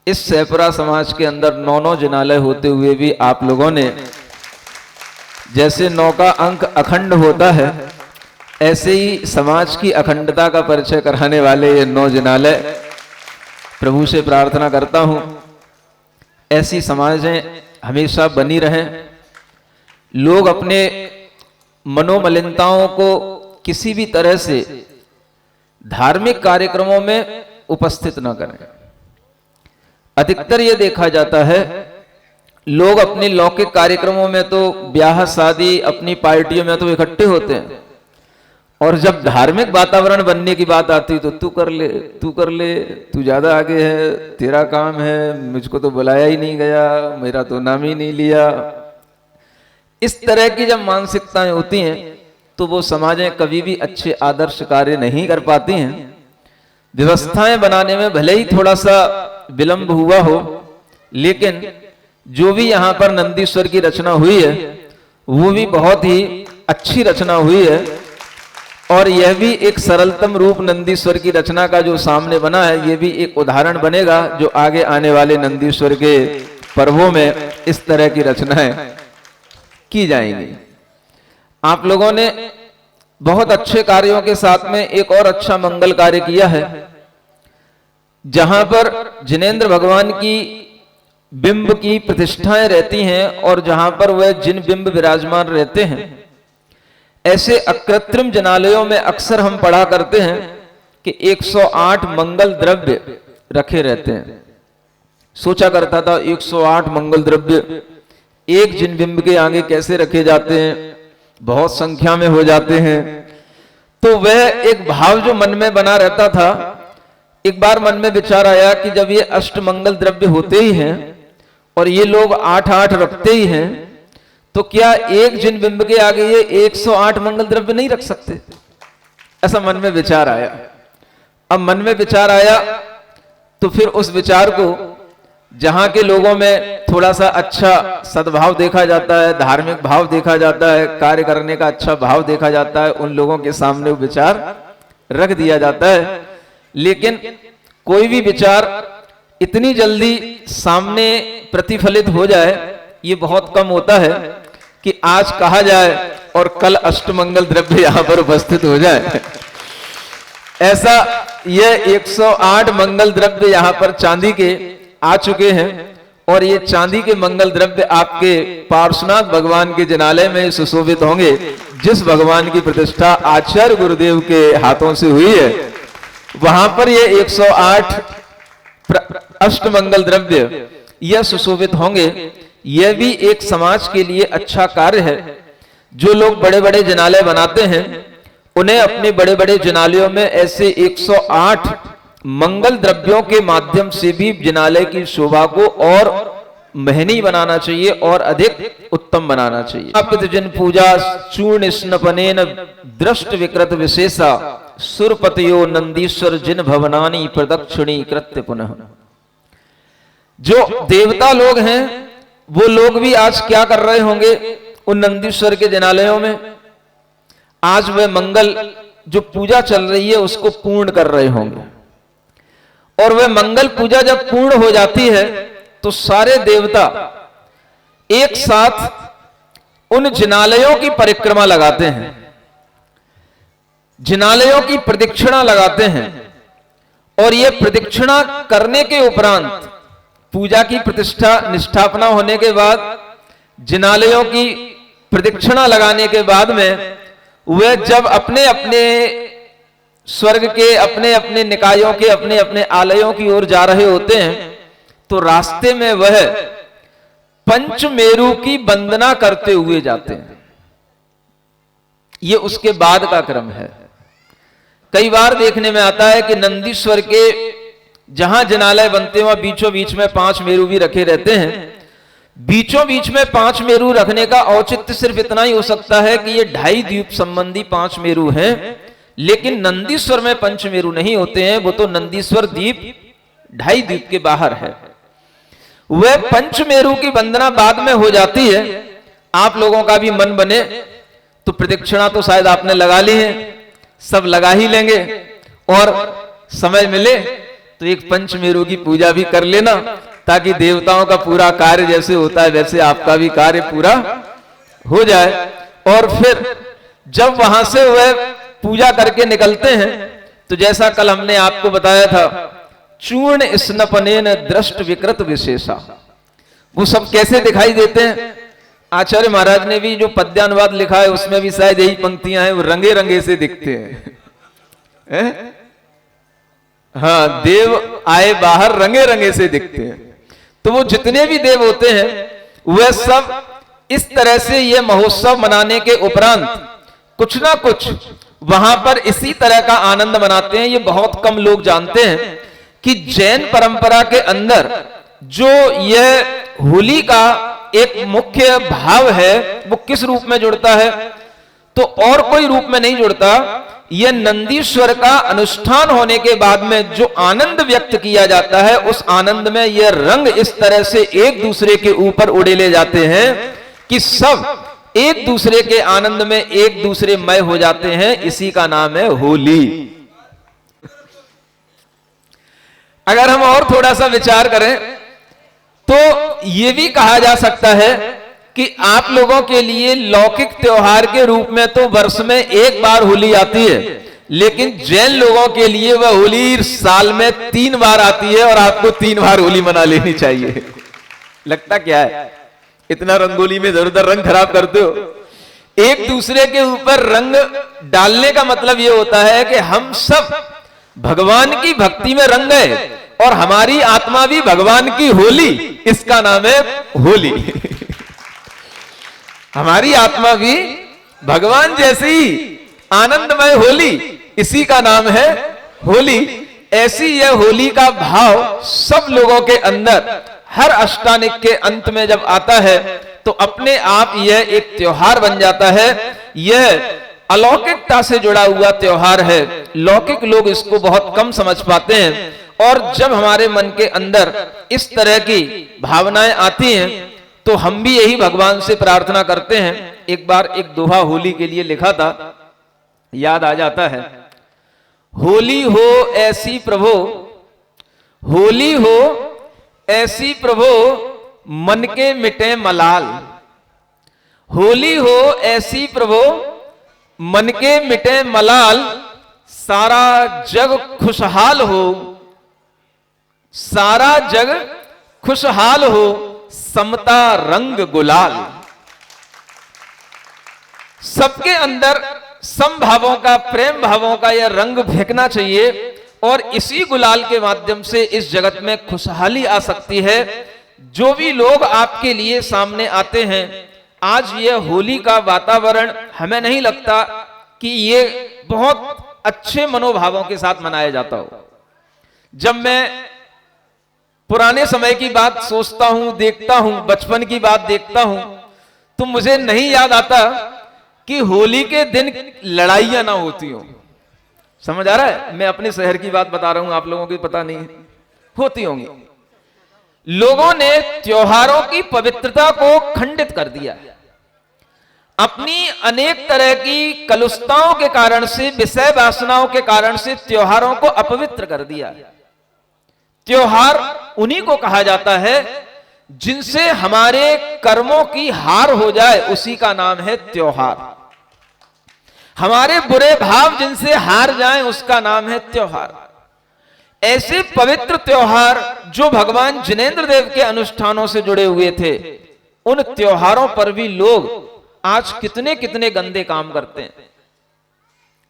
S8: इस सहपुरा समाज के अंदर 9 जिनालय होते हुए भी आप लोगों ने, जैसे 9 का अंक अखंड होता है, ऐसे ही समाज की अखंडता का परिचय कराने वाले ये 9 जिनालय, प्रभु से प्रार्थना करता हूं ऐसी समाजें हमेशा बनी रहें। लोग अपने मनोमलिनताओं को किसी भी तरह से धार्मिक कार्यक्रमों में उपस्थित न करें। अधिकतर ये देखा जाता है लोग अपने लौकिक कार्यक्रमों में तो ब्याह शादी अपनी पार्टियों में तो इकट्ठे होते हैं, और जब धार्मिक वातावरण बनने की बात आती तो तू कर ले, तू कर ले, तू ज्यादा आगे है, तेरा काम है, मुझको तो बुलाया ही नहीं गया, मेरा तो नाम ही नहीं लिया। इस तरह की जब मानसिकताएं होती हैं तो वो समाजें कभी भी अच्छे आदर्श कार्य नहीं कर पाती हैं। व्यवस्थाएं बनाने में भले ही थोड़ा सा विलंब हुआ हो, लेकिन जो भी यहाँ पर नंदीश्वर की रचना हुई है वो भी बहुत ही अच्छी रचना हुई है, और यह भी एक सरलतम रूप नंदीश्वर की रचना का जो सामने बना है, ये भी एक उदाहरण बनेगा जो आगे आने वाले नंदीश्वर के पर्वों में इस तरह की रचनाएं की जाएंगी। आप लोगों ने बहुत अच्छे कार्यों के साथ में एक और अच्छा मंगल कार्य किया है, जहां पर जिनेंद्र भगवान की बिंब की प्रतिष्ठाएं रहती हैं और जहां पर वह जिन बिंब विराजमान रहते हैं, ऐसे अकृत्रिम जनालयों में अक्सर हम पढ़ा करते हैं कि 108 मंगल द्रव्य रखे रहते हैं। सोचा करता था 108 मंगल द्रव्य एक जिन बिंब के आगे कैसे रखे जाते हैं, बहुत संख्या में हो जाते हैं। तो वह एक भाव जो मन में बना रहता था, एक बार मन में विचार आया कि जब ये अष्ट मंगल द्रव्य होते ही हैं और ये लोग 8-8 रखते ही हैं, तो क्या एक जिन बिंब के आगे ये 108 मंगल द्रव्य नहीं रख सकते? ऐसा मन में विचार आया। अब मन में विचार आया तो फिर उस विचार को जहां के लोगों में थोड़ा सा अच्छा सद्भाव देखा जाता है, धार्मिक भाव देखा जाता है, कार्य करने का अच्छा भाव देखा जाता है, उन लोगों के सामने वो विचार रख दिया जाता है। लेकिन कोई भी विचार इतनी जल्दी सामने प्रतिफलित हो जाए, ये बहुत कम होता है कि आज कहा जाए और कल अष्टमंगल द्रव्य यहां पर उपस्थित हो जाए। ऐसा यह 108 मंगल द्रव्य यहां पर चांदी के आ चुके हैं और ये चांदी के मंगल द्रव्य आपके पार्श्वनाथ भगवान के जिनालय में सुशोभित होंगे, जिस भगवान की प्रतिष्ठा आचार्य गुरुदेव के हाथों से हुई है। वहां पर ये 108 अष्टमंगल द्रव्य यह सुशोभित होंगे। यह भी एक समाज के लिए अच्छा कार्य है। जो लोग बड़े बड़े जिनालय बनाते हैं, उन्हें अपने बड़े बड़े जिनालयों में ऐसे 108 मंगल द्रव्यों के माध्यम से भी जिनालय की शोभा को और महनी बनाना चाहिए और अधिक उत्तम बनाना चाहिए। आप जिन पूजा चूर्ण स्नपनेन दृष्ट विकृत विशेषा सुरपतयो नंदीश्वर जिन भवनानी प्रदक्षिणी कृत्य पुनः। जो देवता लोग हैं वो लोग भी आज क्या कर रहे होंगे उन नंदीश्वर के जिनालयों में? आज वह मंगल जो पूजा चल रही है उसको पूर्ण कर रहे होंगे। और वह मंगल पूजा जब पूर्ण हो जाती है तो सारे देवता एक साथ उन जिनालयों की परिक्रमा लगाते हैं, जिनालयों की प्रदक्षिणा लगाते हैं। और ये प्रदक्षिणा करने के उपरांत पूजा की प्रतिष्ठा निष्ठापना होने के बाद, जिनालयों की प्रदक्षिणा लगाने के बाद में वे जब अपने अपने स्वर्ग के अपने अपने निकायों के अपने अपने आलयों की ओर जा रहे होते हैं, तो रास्ते में वह पंचमेरु की वंदना करते हुए जाते हैं। ये उसके बाद का क्रम है। कई बार देखने में आता है कि नंदीश्वर के जहां जिनालय बनते हैं वहां बीचों बीच में 5 मेरु भी रखे रहते हैं। बीचों बीच में 5 मेरु रखने का औचित्य सिर्फ इतना ही हो सकता है कि ये 2.5 द्वीप संबंधी 5 मेरु हैं, लेकिन नंदीश्वर में पंचमेरु नहीं होते हैं। वो तो नंदीश्वर द्वीप 2.5 द्वीप के बाहर है। वह पंचमेरु की वंदना बाद में हो जाती है। आप लोगों का भी मन बने तो प्रदक्षिणा तो शायद आपने लगा ली है, सब लगा ही लेंगे, और समय मिले तो एक पंचमेरु की पूजा भी कर लेना, ताकि देवताओं का पूरा कार्य जैसे होता है वैसे आपका भी कार्य पूरा हो जाए। और फिर जब वहां से वह पूजा करके निकलते हैं तो जैसा कल हमने आपको बताया था, चूर्ण स्नपनेन दृष्ट विकृत विशेषा, वो सब कैसे दिखाई देते हैं। आचार्य महाराज ने भी जो पद्यानुवाद लिखा है उसमें भी शायद यही पंक्तियां हैं, वो रंगे रंगे से दिखते हैं। हाँ, देव आए बाहर रंगे रंगे से दिखते हैं। तो वो जितने भी देव होते हैं वह सब इस तरह से ये महोत्सव मनाने के उपरांत कुछ ना कुछ वहां पर इसी तरह का आनंद मनाते हैं। ये बहुत कम लोग जानते हैं कि जैन परंपरा के अंदर जो यह होली का एक मुख्य भाव है वो किस रूप में जुड़ता है, तो और कोई रूप में नहीं जुड़ता। यह नंदीश्वर का अनुष्ठान होने के बाद में जो आनंद व्यक्त किया जाता है, उस आनंद में यह रंग इस तरह से एक दूसरे के ऊपर उड़े ले जाते हैं कि सब एक दूसरे के आनंद में एक दूसरे मय हो जाते हैं। इसी का नाम है होली। अगर हम और थोड़ा सा विचार करें तो यह भी कहा जा सकता है कि आप लोगों के लिए लौकिक त्योहार के रूप में तो वर्ष में एक बार होली आती है, लेकिन जैन लोगों के लिए वह होली साल में 3 बार आती है और आपको 3 बार होली मना लेनी चाहिए। लगता क्या है, इतना रंगोली में इधर उधर रंग खराब करते हो। एक दूसरे के ऊपर रंग डालने का मतलब यह होता है कि हम सब भगवान की भक्ति में रंग गए और हमारी आत्मा भी भगवान की होली, इसका नाम है होली। हमारी आत्मा भी भगवान जैसी आनंदमय होली, इसी का नाम है होली। ऐसी यह होली का भाव सब लोगों के अंदर हर अष्टानिक के अंत में जब आता है तो अपने आप यह एक त्योहार बन जाता है। यह अलौकिकता से जुड़ा हुआ त्योहार है। लौकिक लोग इसको बहुत कम समझ पाते हैं और जब हमारे मन के अंदर इस तरह की भावनाएं आती हैं तो हम भी यही भगवान से प्रार्थना करते हैं। एक बार एक दोहा होली के लिए लिखा था, याद आ जाता है। होली हो ऐसी प्रभो, होली हो ऐसी प्रभो, मन के मिटे मलाल। होली हो ऐसी प्रभो, मन के मिटे मलाल, सारा जग खुशहाल हो, सारा जग खुशहाल हो, समता रंग गुलाल। सबके अंदर समभावों का, प्रेम भावों का यह रंग फेंकना चाहिए और इसी गुलाल के माध्यम से इस जगत में खुशहाली आ सकती है। जो भी लोग आपके लिए सामने आते हैं, आज यह होली का वातावरण हमें नहीं लगता कि ये बहुत अच्छे मनोभावों के साथ मनाया जाता हो। जब मैं पुराने समय की बात सोचता हूं, देखता हूं, बचपन की बात देखता हूं, तो मुझे नहीं याद आता कि होली के दिन लड़ाइयां ना होती हो। समझ आ रहा है? मैं अपने शहर की बात बता रहा हूं, आप लोगों को पता नहीं होती होंगी। लोगों ने त्योहारों की पवित्रता को खंडित कर दिया। अपनी अनेक तरह की कलुषताओं के कारण से, विषय वासनाओं के कारण से त्योहारों को अपवित्र कर दिया। त्योहार उन्हीं को कहा जाता है जिनसे हमारे कर्मों की हार हो जाए, उसी का नाम है त्योहार। हमारे बुरे भाव जिनसे हार जाएं, उसका नाम है त्योहार। ऐसे पवित्र त्योहार जो भगवान जिनेंद्र देव के अनुष्ठानों से जुड़े हुए थे, उन त्योहारों पर भी लोग आज कितने कितने गंदे काम करते हैं।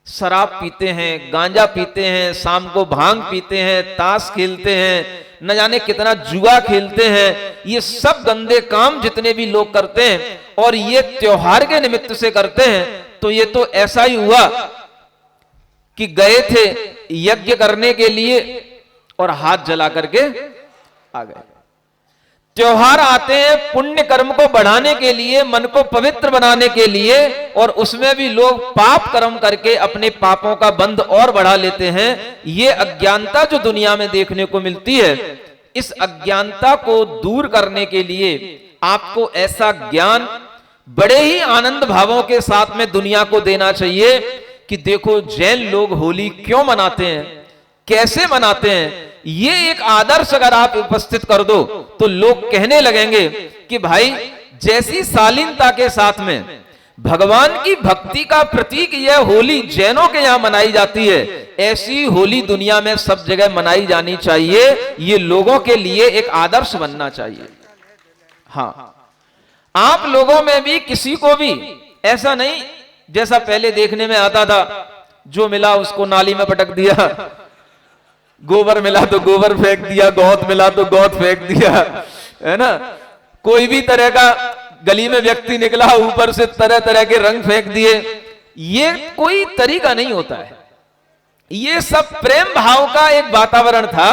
S8: शराब पीते हैं, गांजा पीते हैं, शाम को भांग पीते हैं, ताश खेलते हैं, न जाने कितना जुआ खेलते हैं। ये सब गंदे काम जितने भी लोग करते हैं और ये त्योहार के निमित्त से करते हैं, तो ये तो ऐसा ही हुआ कि गए थे यज्ञ करने के लिए और हाथ जला करके आ गए। त्योहार आते हैं पुण्य कर्म को बढ़ाने के लिए, मन को पवित्र बनाने के लिए, और उसमें भी लोग पाप कर्म करके अपने पापों का बंध और बढ़ा लेते हैं। ये अज्ञानता जो दुनिया में देखने को मिलती है, इस अज्ञानता को दूर करने के लिए आपको ऐसा ज्ञान बड़े ही आनंद भावों के साथ में दुनिया को देना चाहिए कि देखो जैन लोग होली क्यों मनाते हैं, कैसे मनाते हैं। ये एक आदर्श अगर आप उपस्थित कर दो तो लोग कहने लगेंगे कि भाई जैसी शालीनता के साथ में भगवान की भक्ति का प्रतीक यह होली जैनों के यहां मनाई जाती है, ऐसी होली दुनिया में सब जगह मनाई जानी चाहिए। ये लोगों के लिए एक आदर्श बनना चाहिए। हाँ, आप लोगों में भी किसी को भी ऐसा नहीं जैसा पहले देखने में आता था, जो मिला उसको नाली में पटक दिया, गोबर मिला तो गोबर फेंक दिया, गौत मिला तो गौत फेंक दिया, है ना। कोई भी तरह का गली में व्यक्ति निकला, ऊपर से तरह तरह के रंग फेंक दिए। ये कोई तरीका नहीं होता है। ये सब प्रेम भाव का एक वातावरण था।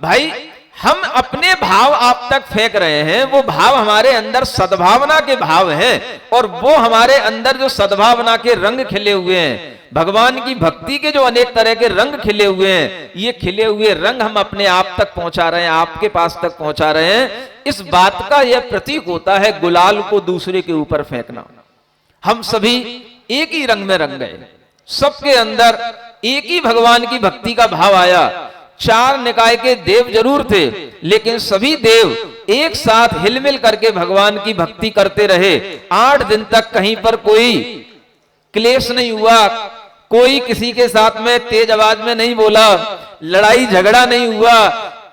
S8: भाई हम अपने भाव आप तक फेंक रहे हैं, वो भाव हमारे अंदर सद्भावना के भाव हैं, और वो हमारे अंदर जो सद्भावना के रंग खिले हुए हैं, भगवान की भक्ति के जो अनेक तरह के रंग खिले हुए हैं, ये खिले हुए रंग हम अपने आप तक पहुंचा रहे हैं, आपके पास तक पहुंचा रहे हैं। इस बात का यह प्रतीक होता है गुलाल को दूसरे के ऊपर फेंकना। हम सभी एक ही रंग में रंग गए, सबके अंदर एक ही भगवान की भक्ति का भाव आया। 4 निकाय के देव जरूर थे, लेकिन सभी देव एक साथ हिलमिल करके भगवान की भक्ति करते रहे। 8 दिन तक कहीं पर कोई क्लेश नहीं हुआ, कोई किसी के साथ में तेज आवाज में नहीं बोला, लड़ाई झगड़ा नहीं हुआ।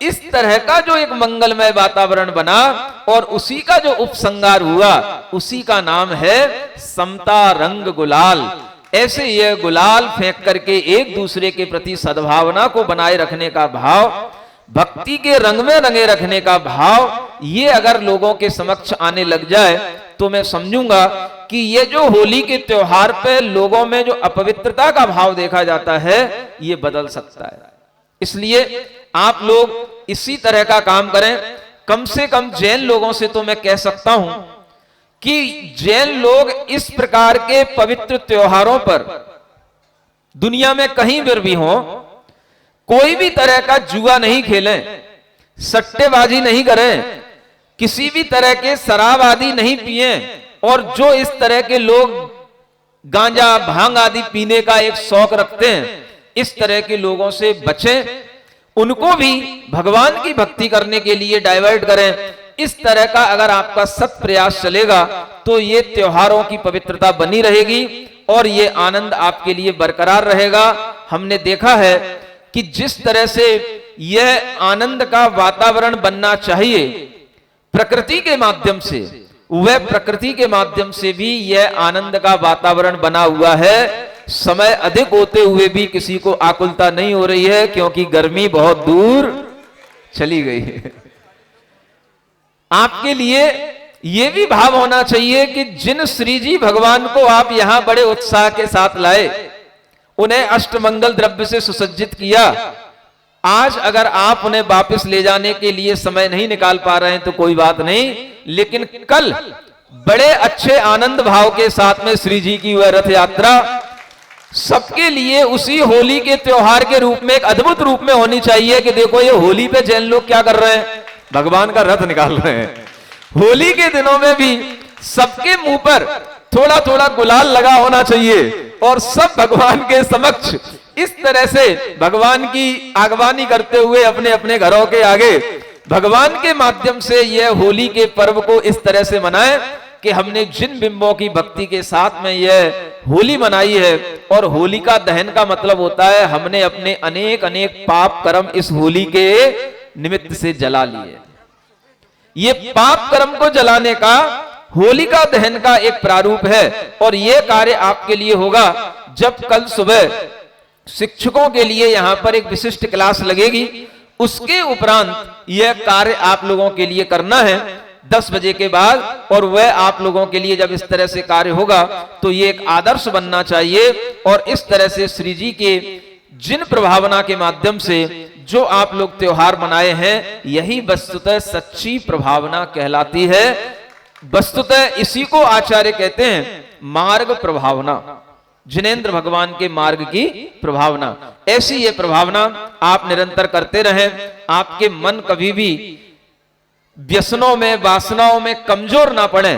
S8: इस तरह का जो एक मंगलमय वातावरण बना और उसी का जो उपसंगार हुआ, उसी का नाम है समता रंग गुलाल। ऐसे यह गुलाल फेंक करके एक दूसरे के प्रति सद्भावना को बनाए रखने का भाव, भक्ति के रंग में रंगे रखने का भाव, ये अगर लोगों के समक्ष आने लग जाए तो मैं समझूंगा कि ये जो होली के त्योहार पे लोगों में जो अपवित्रता का भाव देखा जाता है, ये बदल सकता है। इसलिए आप लोग इसी तरह का काम करें। कम से कम जैन लोगों से तो मैं कह सकता हूं कि जैन लोग इस प्रकार के पवित्र त्योहारों पर दुनिया में कहीं पर भी हो, कोई भी तरह का जुआ नहीं खेलें, सट्टेबाजी नहीं करें, किसी भी तरह के शराब आदि नहीं पिए, और जो इस तरह के लोग गांजा भांग आदि पीने का एक शौक रखते हैं, इस तरह के लोगों से बचें। उनको भी भगवान की भक्ति करने के लिए डाइवर्ट करें। इस तरह का अगर आपका सत प्रयास चलेगा तो ये त्योहारों की पवित्रता बनी रहेगी और ये आनंद आपके लिए बरकरार रहेगा। हमने देखा है कि जिस तरह से यह आनंद का वातावरण बनना चाहिए प्रकृति के माध्यम से, वह प्रकृति के माध्यम से भी यह आनंद का वातावरण बना हुआ है। समय अधिक होते हुए भी किसी को आकुलता नहीं हो रही है, क्योंकि गर्मी बहुत दूर चली गई है। आपके लिए यह भी भाव होना चाहिए कि जिन श्री जी भगवान को आप यहां बड़े उत्साह के साथ लाए, उन्हें अष्टमंगल द्रव्य से सुसज्जित किया, आज अगर आप उन्हें वापस ले जाने के लिए समय नहीं निकाल पा रहे हैं तो कोई बात नहीं, लेकिन कल बड़े अच्छे आनंद भाव के साथ में श्री जी की वह रथ यात्रा सबके लिए उसी होली के त्योहार के रूप में एक अद्भुत रूप में होनी चाहिए कि देखो ये होली पे जैन लोग क्या कर रहे हैं, भगवान का रथ निकाल रहे हैं। होली के दिनों में भी सबके मुंह पर थोड़ा थोड़ा गुलाल लगा होना चाहिए और सब भगवान के समक्ष इस तरह से भगवान की आगवानी करते हुए अपने अपने घरों के आगे भगवान के माध्यम से यह होली के पर्व को इस तरह से मनाएं कि हमने जिन बिंबों की भक्ति के साथ में यह होली मनाई है, और होलिका दहन का मतलब होता है हमने अपने अनेक अनेक पाप कर्म इस होली के निमित्त से जला लिए। ये पाप कर्म को जलाने का होलिका दहन का एक प्रारूप है और यह कार्य आपके लिए होगा जब कल सुबह शिक्षकों के लिए यहां पर एक विशिष्ट क्लास लगेगी। उसके उपरांत यह कार्य आप लोगों के लिए करना है 10 बजे के बाद, और वह आप लोगों के लिए जब इस तरह से कार्य होगा तो ये एक आदर्श बनना चाहिए। और इस तरह से श्री जी के जिन प्रभावना के माध्यम से जो आप लोग त्योहार मनाए हैं, यही वस्तुतः सच्ची प्रभावना कहलाती है। वस्तुतः इसी को आचार्य कहते हैं मार्ग प्रभावना, जिनेंद्र भगवान के मार्ग की प्रभावना। ऐसी ये प्रभावना आप निरंतर करते रहें। आपके मन कभी भी व्यसनों में वासनाओं में कमजोर ना पड़े।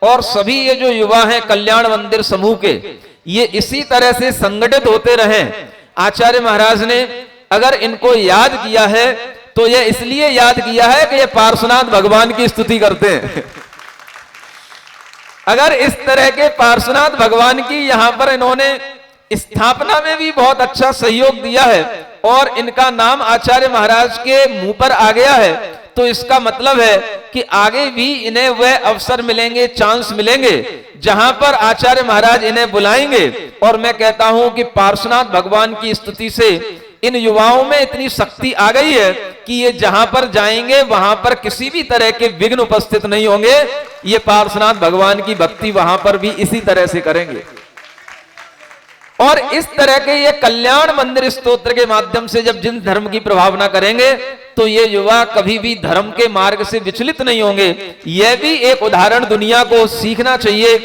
S8: और सभी ये जो युवा हैं कल्याण मंदिर समूह के, ये इसी तरह से संगठित होते रहें। आचार्य महाराज ने अगर इनको याद किया है तो यह इसलिए याद किया है कि ये पार्श्वनाथ भगवान की स्तुति करते हैं। अगर इस तरह के पार्श्वनाथ भगवान की यहां पर इन्होंने स्थापना में भी बहुत अच्छा सहयोग दिया है और इनका नाम आचार्य महाराज के मुंह पर आ गया है, तो इसका मतलब है कि आगे भी इन्हें वह अवसर मिलेंगे, चांस मिलेंगे जहां पर आचार्य महाराज इन्हें बुलाएंगे। और मैं कहता हूं कि पार्श्वनाथ भगवान की स्तुति से इन युवाओं में इतनी शक्ति आ गई है कि ये जहां पर जाएंगे वहां पर किसी भी तरह के विघ्न उपस्थित नहीं होंगे। ये पार्श्वनाथ भगवान की भक्ति वहां पर भी इसी तरह से करेंगे। और इस तरह के ये कल्याण मंदिर स्तोत्र के माध्यम से जब जिन धर्म की प्रभावना करेंगे तो ये युवा कभी भी धर्म के मार्ग से विचलित नहीं होंगे। यह भी एक उदाहरण दुनिया को सीखना चाहिए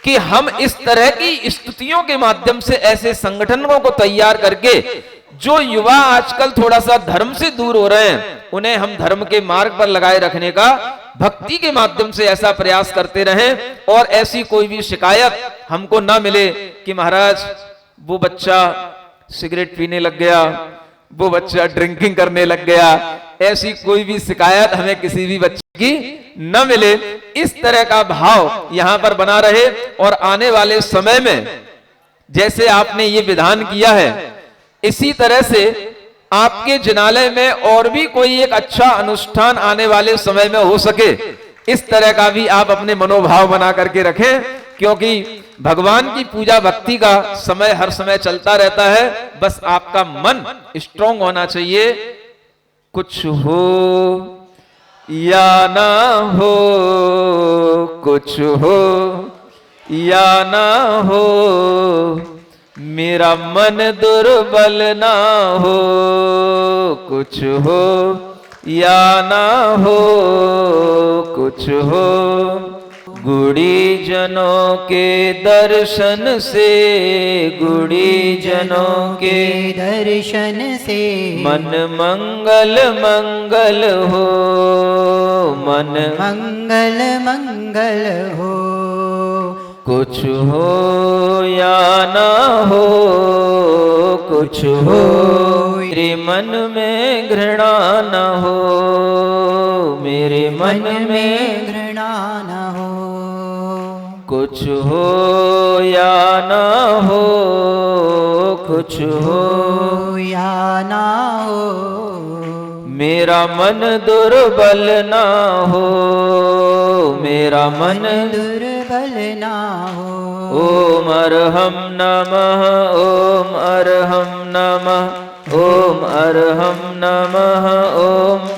S8: कि हम इस तरह की स्तुतियों के माध्यम से ऐसे संगठनों को तैयार करके जो युवा आजकल थोड़ा सा धर्म से दूर हो रहे हैं, उन्हें हम धर्म के मार्ग पर लगाए रखने का भक्ति के माध्यम से ऐसा प्रयास करते रहें। और ऐसी कोई भी शिकायत हमको ना मिले कि महाराज वो बच्चा सिगरेट पीने लग गया, वो बच्चा ड्रिंकिंग करने लग गया, ऐसी कोई भी शिकायत हमें किसी भी बच्चे की न मिले। इस तरह का भाव यहाँ पर बना रहे और आने वाले समय में जैसे आपने ये विधान किया है, इसी तरह से आपके जिनालय में और भी कोई एक अच्छा अनुष्ठान आने वाले समय में हो सके, इस तरह का भी आप अपने मनोभाव बना करके रखें, क्योंकि भगवान की पूजा भक्ति का समय हर समय चलता रहता है। बस आपका मन स्ट्रांग होना चाहिए। कुछ हो या ना हो, कुछ हो या ना हो, मेरा मन दुर्बल ना हो। कुछ हो या ना हो, कुछ हो, गुड़ीजनों के दर्शन से, गुड़ीजनों के
S4: दर्शन से
S8: मन मंगल मंगल हो, मन
S4: मंगल मंगल हो।
S8: कुछ हो या ना हो, कुछ हो, मेरे मन में घृणा न हो, मेरे मन में
S4: घृणा न हो।
S8: कुछ हो या ना हो, कुछ हो
S4: या ना हो,
S8: मेरा मन दुर्बल ना हो, मेरा मन
S4: दुर्बल ना हो।
S8: ओम अरहम नमः, ओम अरहम नमः, ओम अरहम नमः, ओम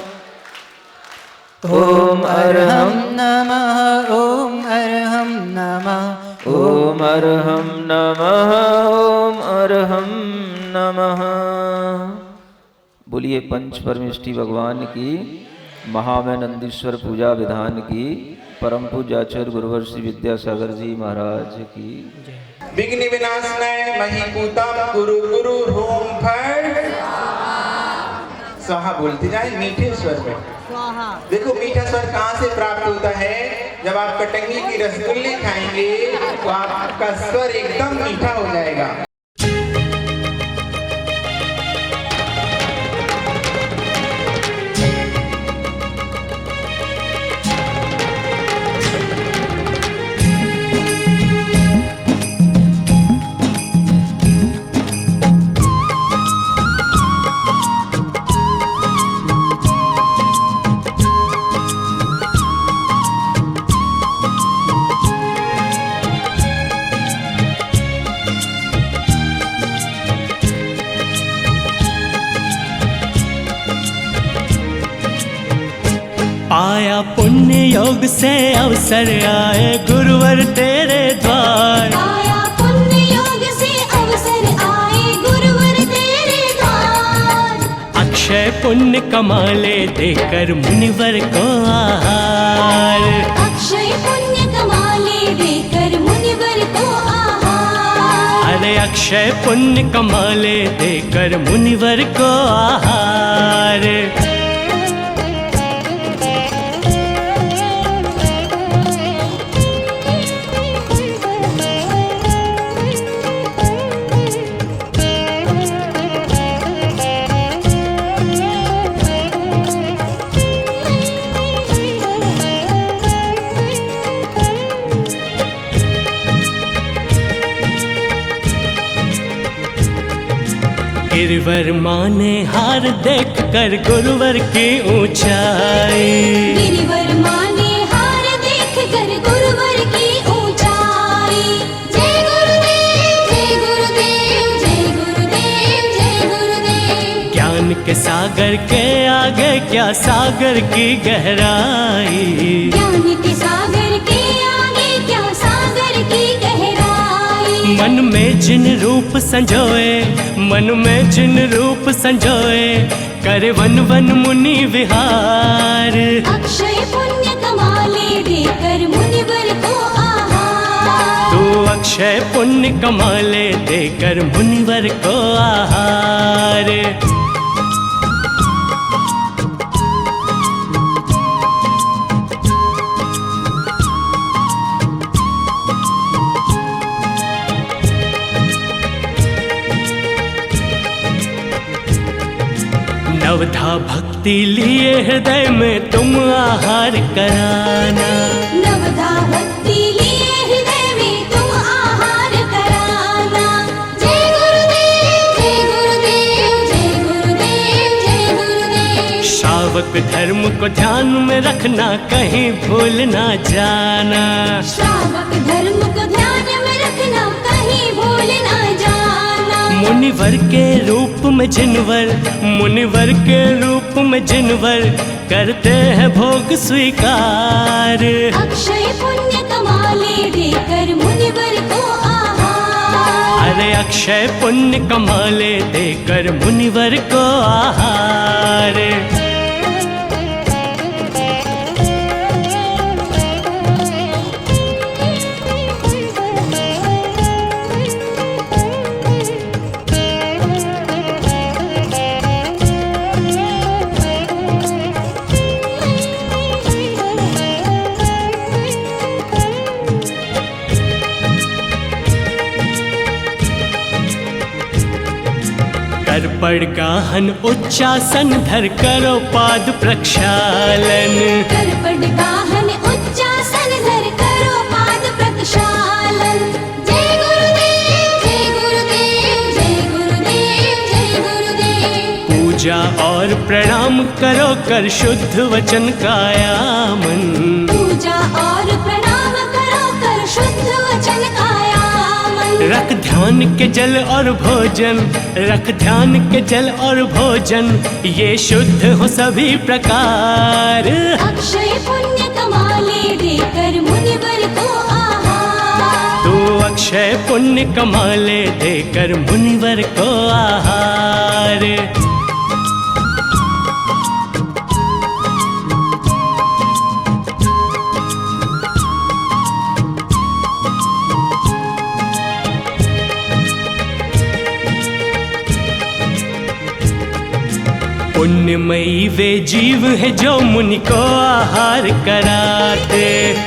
S4: ओम अरहम नमः, ओम अरहम नमः,
S8: ओम अरहम नमः, ओम अरहम नमः। बोलिए पंच परमेष्टि भगवान की, महामय नंदीश्वर पूजा विधान की, परम पूज्याचार्य गुरुवर श्री विद्यासागर जी महाराज की।
S1: विघ्न विनाशनाय महीभूतम गुरु गुरु होम फट स्वाहा बोलते जाए मीठे स्वर में। देखो मीठा स्वर कहाँ से प्राप्त होता है? जब आप कटंगी की रसगुल्ले खाएंगे तो आपका स्वर एकदम मीठा हो जाएगा।
S9: आया पुण्य योग से अवसर आए गुरुवर तेरे द्वार।
S10: आया पुण्य योग से अवसर आए गुरुवर तेरे द्वार।
S9: अक्षय पुण्य कमाले देकर मुनिवर को आहार।
S10: अक्षय पुण्य कमाले देकर मुनिवर को आहार।
S9: अरे अक्षय पुण्य कमाले देकर मुनिवर को आहार। गिरवर माने हार देख कर गुरुवर की ऊंचाई।
S10: गिरवर माने हार देख कर गुरुवर की ऊंचाई। जय गुरुदेव जय गुरुदेव जय गुरुदेव जय गुरुदेव।
S9: ज्ञान के सागर के आगे क्या सागर की गहराई।
S10: ज्ञान के सागर के आगे क्या सागर की गहराई।
S9: मन में जिन रूप संजोए, मन में जिन रूप संजोए, करे वन वन मुनि विहार।
S10: अक्षय पुण्य कमाले देकर मुनिवर को आहार।
S9: तू अक्षय पुण्य कमाले देकर मुनिवर को आहार। नवधा भक्ति लिए हृदय में तुम आहार कराना।
S10: नवधा भक्ति लिए हृदय में तुम आहार कराना। जय गुरुदेव जय गुरुदेव जय गुरुदेव जय गुरुदेव।
S9: श्रावक धर्म को ध्यान में रखना, कहीं भूल ना जाना।
S10: श्रावक धर्म को ध्यान में रखना, कहीं भूल ना जाना।
S9: मुनिवर के रूप में जिनवर, मुनिवर के रूप में जिनवर करते हैं भोग स्वीकार।
S10: अक्षय पुण्य कमाले देकर मुनिवर को आहार।
S9: अरे अक्षय पुण्य कमाले देकर मुनिवर को आहार। कर पड़ गाहन उच्चासन धर करो पाद प्रक्षालन।
S10: कर पड़ गाहन उच्चासन धर करो पाद प्रक्षालन। जय गुरुदेव जय गुरुदेव जय गुरुदेव जय गुरुदेव।
S9: पूजा और प्रणाम करो कर शुद्ध वचन कायामन।
S10: पूजा और प्रणाम करो कर शुद्ध वचन कायामन।
S9: रख ध्यान के जल और भोजन, रख ध्यान के जल और भोजन, ये शुद्ध हो सभी प्रकार।
S10: अक्षय पुण्य कमाले देकर मुनिवर को आहार।
S9: तू अक्षय पुण्य कमाले देकर मुनिवर को आहार। पुण्यमयी वे जीव है जो मुनि को आहार कराते।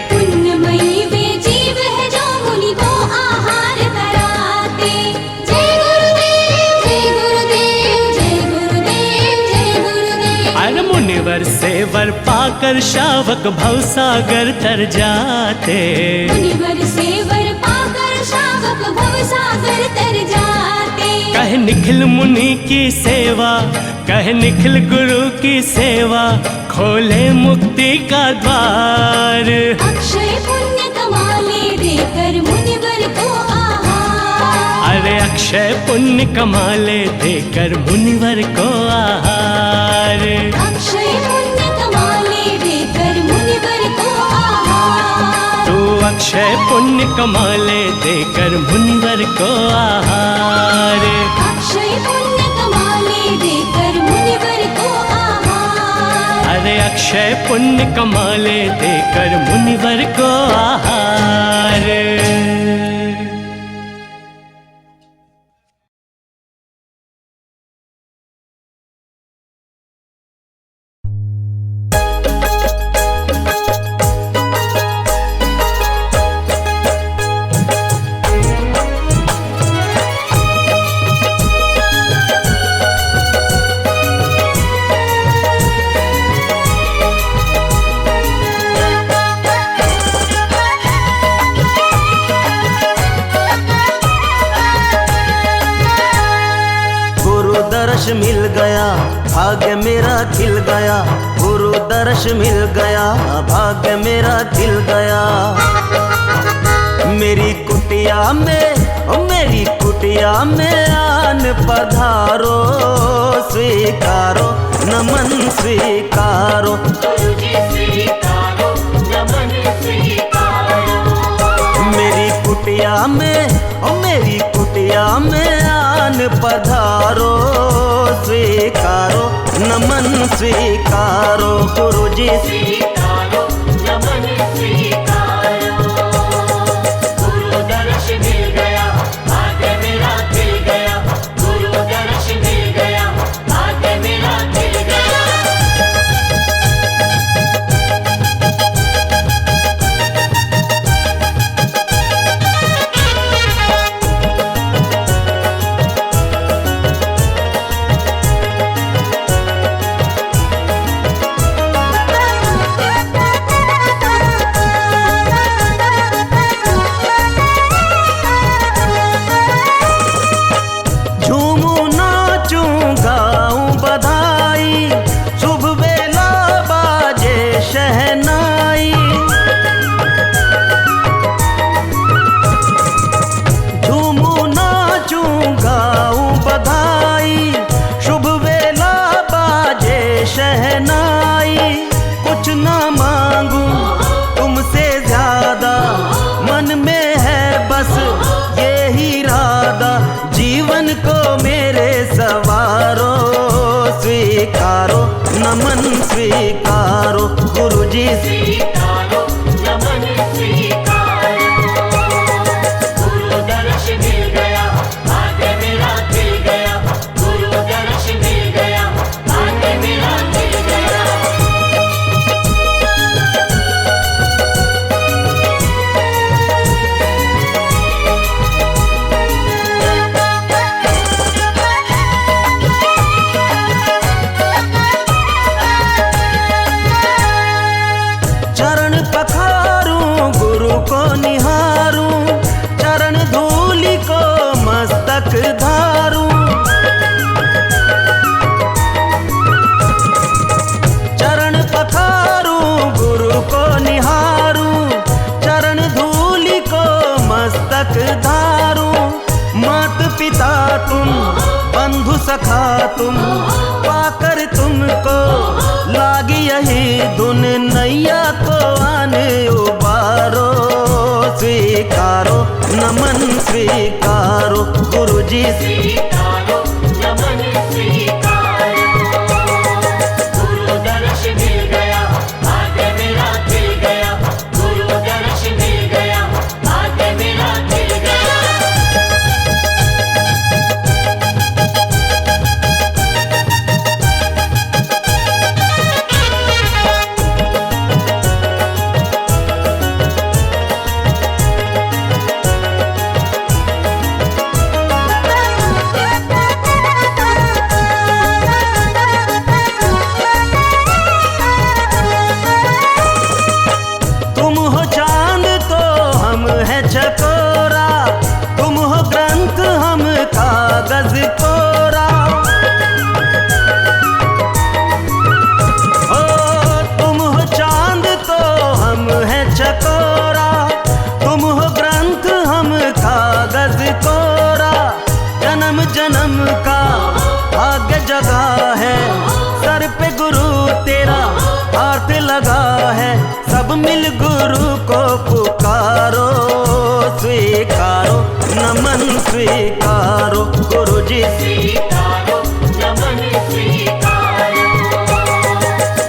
S10: पुण्यमयी वे जीव है जो मुनि को आहार कराते। जय गुरुदेव जय गुरुदेव जय गुरुदेव जय गुरुदेव।
S9: अरे मुनिवर से वर पाकर श्रावक भवसागर तर जाते।
S10: मुनिवर से वर पाकर श्रावक भवसागर तर जाते।
S9: कह निखिल मुनि की सेवा, कह निखिल गुरु की सेवा, खोले मुक्ति का द्वार।
S10: अक्षय पुण्य कमाले देकर मुनिवर को आहार।
S9: अरे अक्षय पुण्य कमाले देकर मुनिवर को आहार।
S10: अक्षय पुण्य कमाले देकर मुनिवर को आहार।
S9: तू अक्षय पुण्य कमाले देकर मुनिवर को आहार।
S10: अक्षय पुण्य कमाले देकर मुनिवर को आहार।
S9: अरे अक्षय पुण्य कमाले देकर मुनिवर को आहार।
S11: मिल गया भाग्य मेरा खिल गया। गुरु दर्श मिल गया भाग्य मेरा खिल गया। मेरी कुटिया में आन पधारो। स्वीकारो नमन स्वीकारो। मेरी कुटिया में आन पधारो। स्वीकारो नमन स्वीकारो। गुरुजी स्वीकारो नमन स्वीकारो। गुरु दर्श मिल गया भाग्य मेरा खिल गया। गुरु दर्श मिल गया भाग्य मेरा खिल गया। स्वीकारो नमन स्वीकारो गुरुजी
S10: स्वीकारो नमन स्वीकारो गुरु दर्श मिल गया भाग्य मेरा खिल गया गुरु दर्श मिल गया भाग्य मेरा खिल गया
S11: चरण पखारूं गुरु को निहारूं चरण धूलि को मस्तक धारूं चरण पखारूं गुरु को निहारूं चरण धूलि को मस्तक धारूं मात पिता तुम बंधु सखा तुम पाकर तुमको लागी यही धुन नैया को आने उबारो स्वीकारो नमन स्वीकारो गुरुजी
S10: स्वीकारो नमन स्वीकारो गुरु दर्श मिल गया भाग्य मेरा खिल गया गुरु दर्श मिल गया भाग्य मेरा खिल गया
S11: तुम हो चांद तो हम है चकोरा तुम हो ग्रंथ हम कागज कोरा ओ तुम हो चांद तो हम है चकोरा तुम हो ग्रंथ हम कागज कोरा जन्म जन्म का भाग्य जगा है सर पे गुरु तेरा हाथ लगा है सब मिल गुरु को पुकारो स्वीकारो नमन स्वीकारो गुरुजी
S10: स्वीकारो नमन स्वीकारो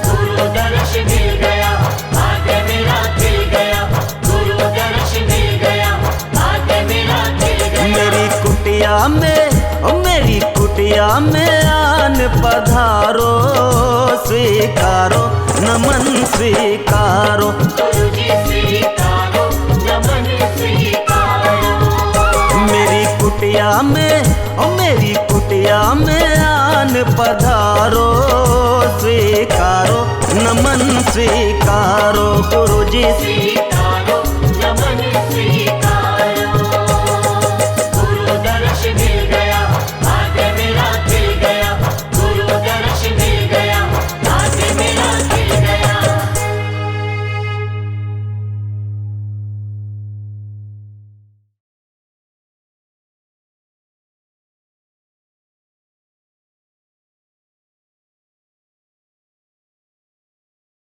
S10: गुरु दर्श मिल गया भाग्य मेरा खिल गया गुरु दर्श मिल गया भाग्य मेरा खिल गया
S11: मेरी कुटिया में आन पधारो स्वीकारो नमन स्वीकारो
S10: गुरुजी स्वीकारो नमन स्वीकारो
S11: मेरी कुटिया में आन पधारो स्वीकारो नमन स्वीकारो गुरुजी
S10: स्वीकारो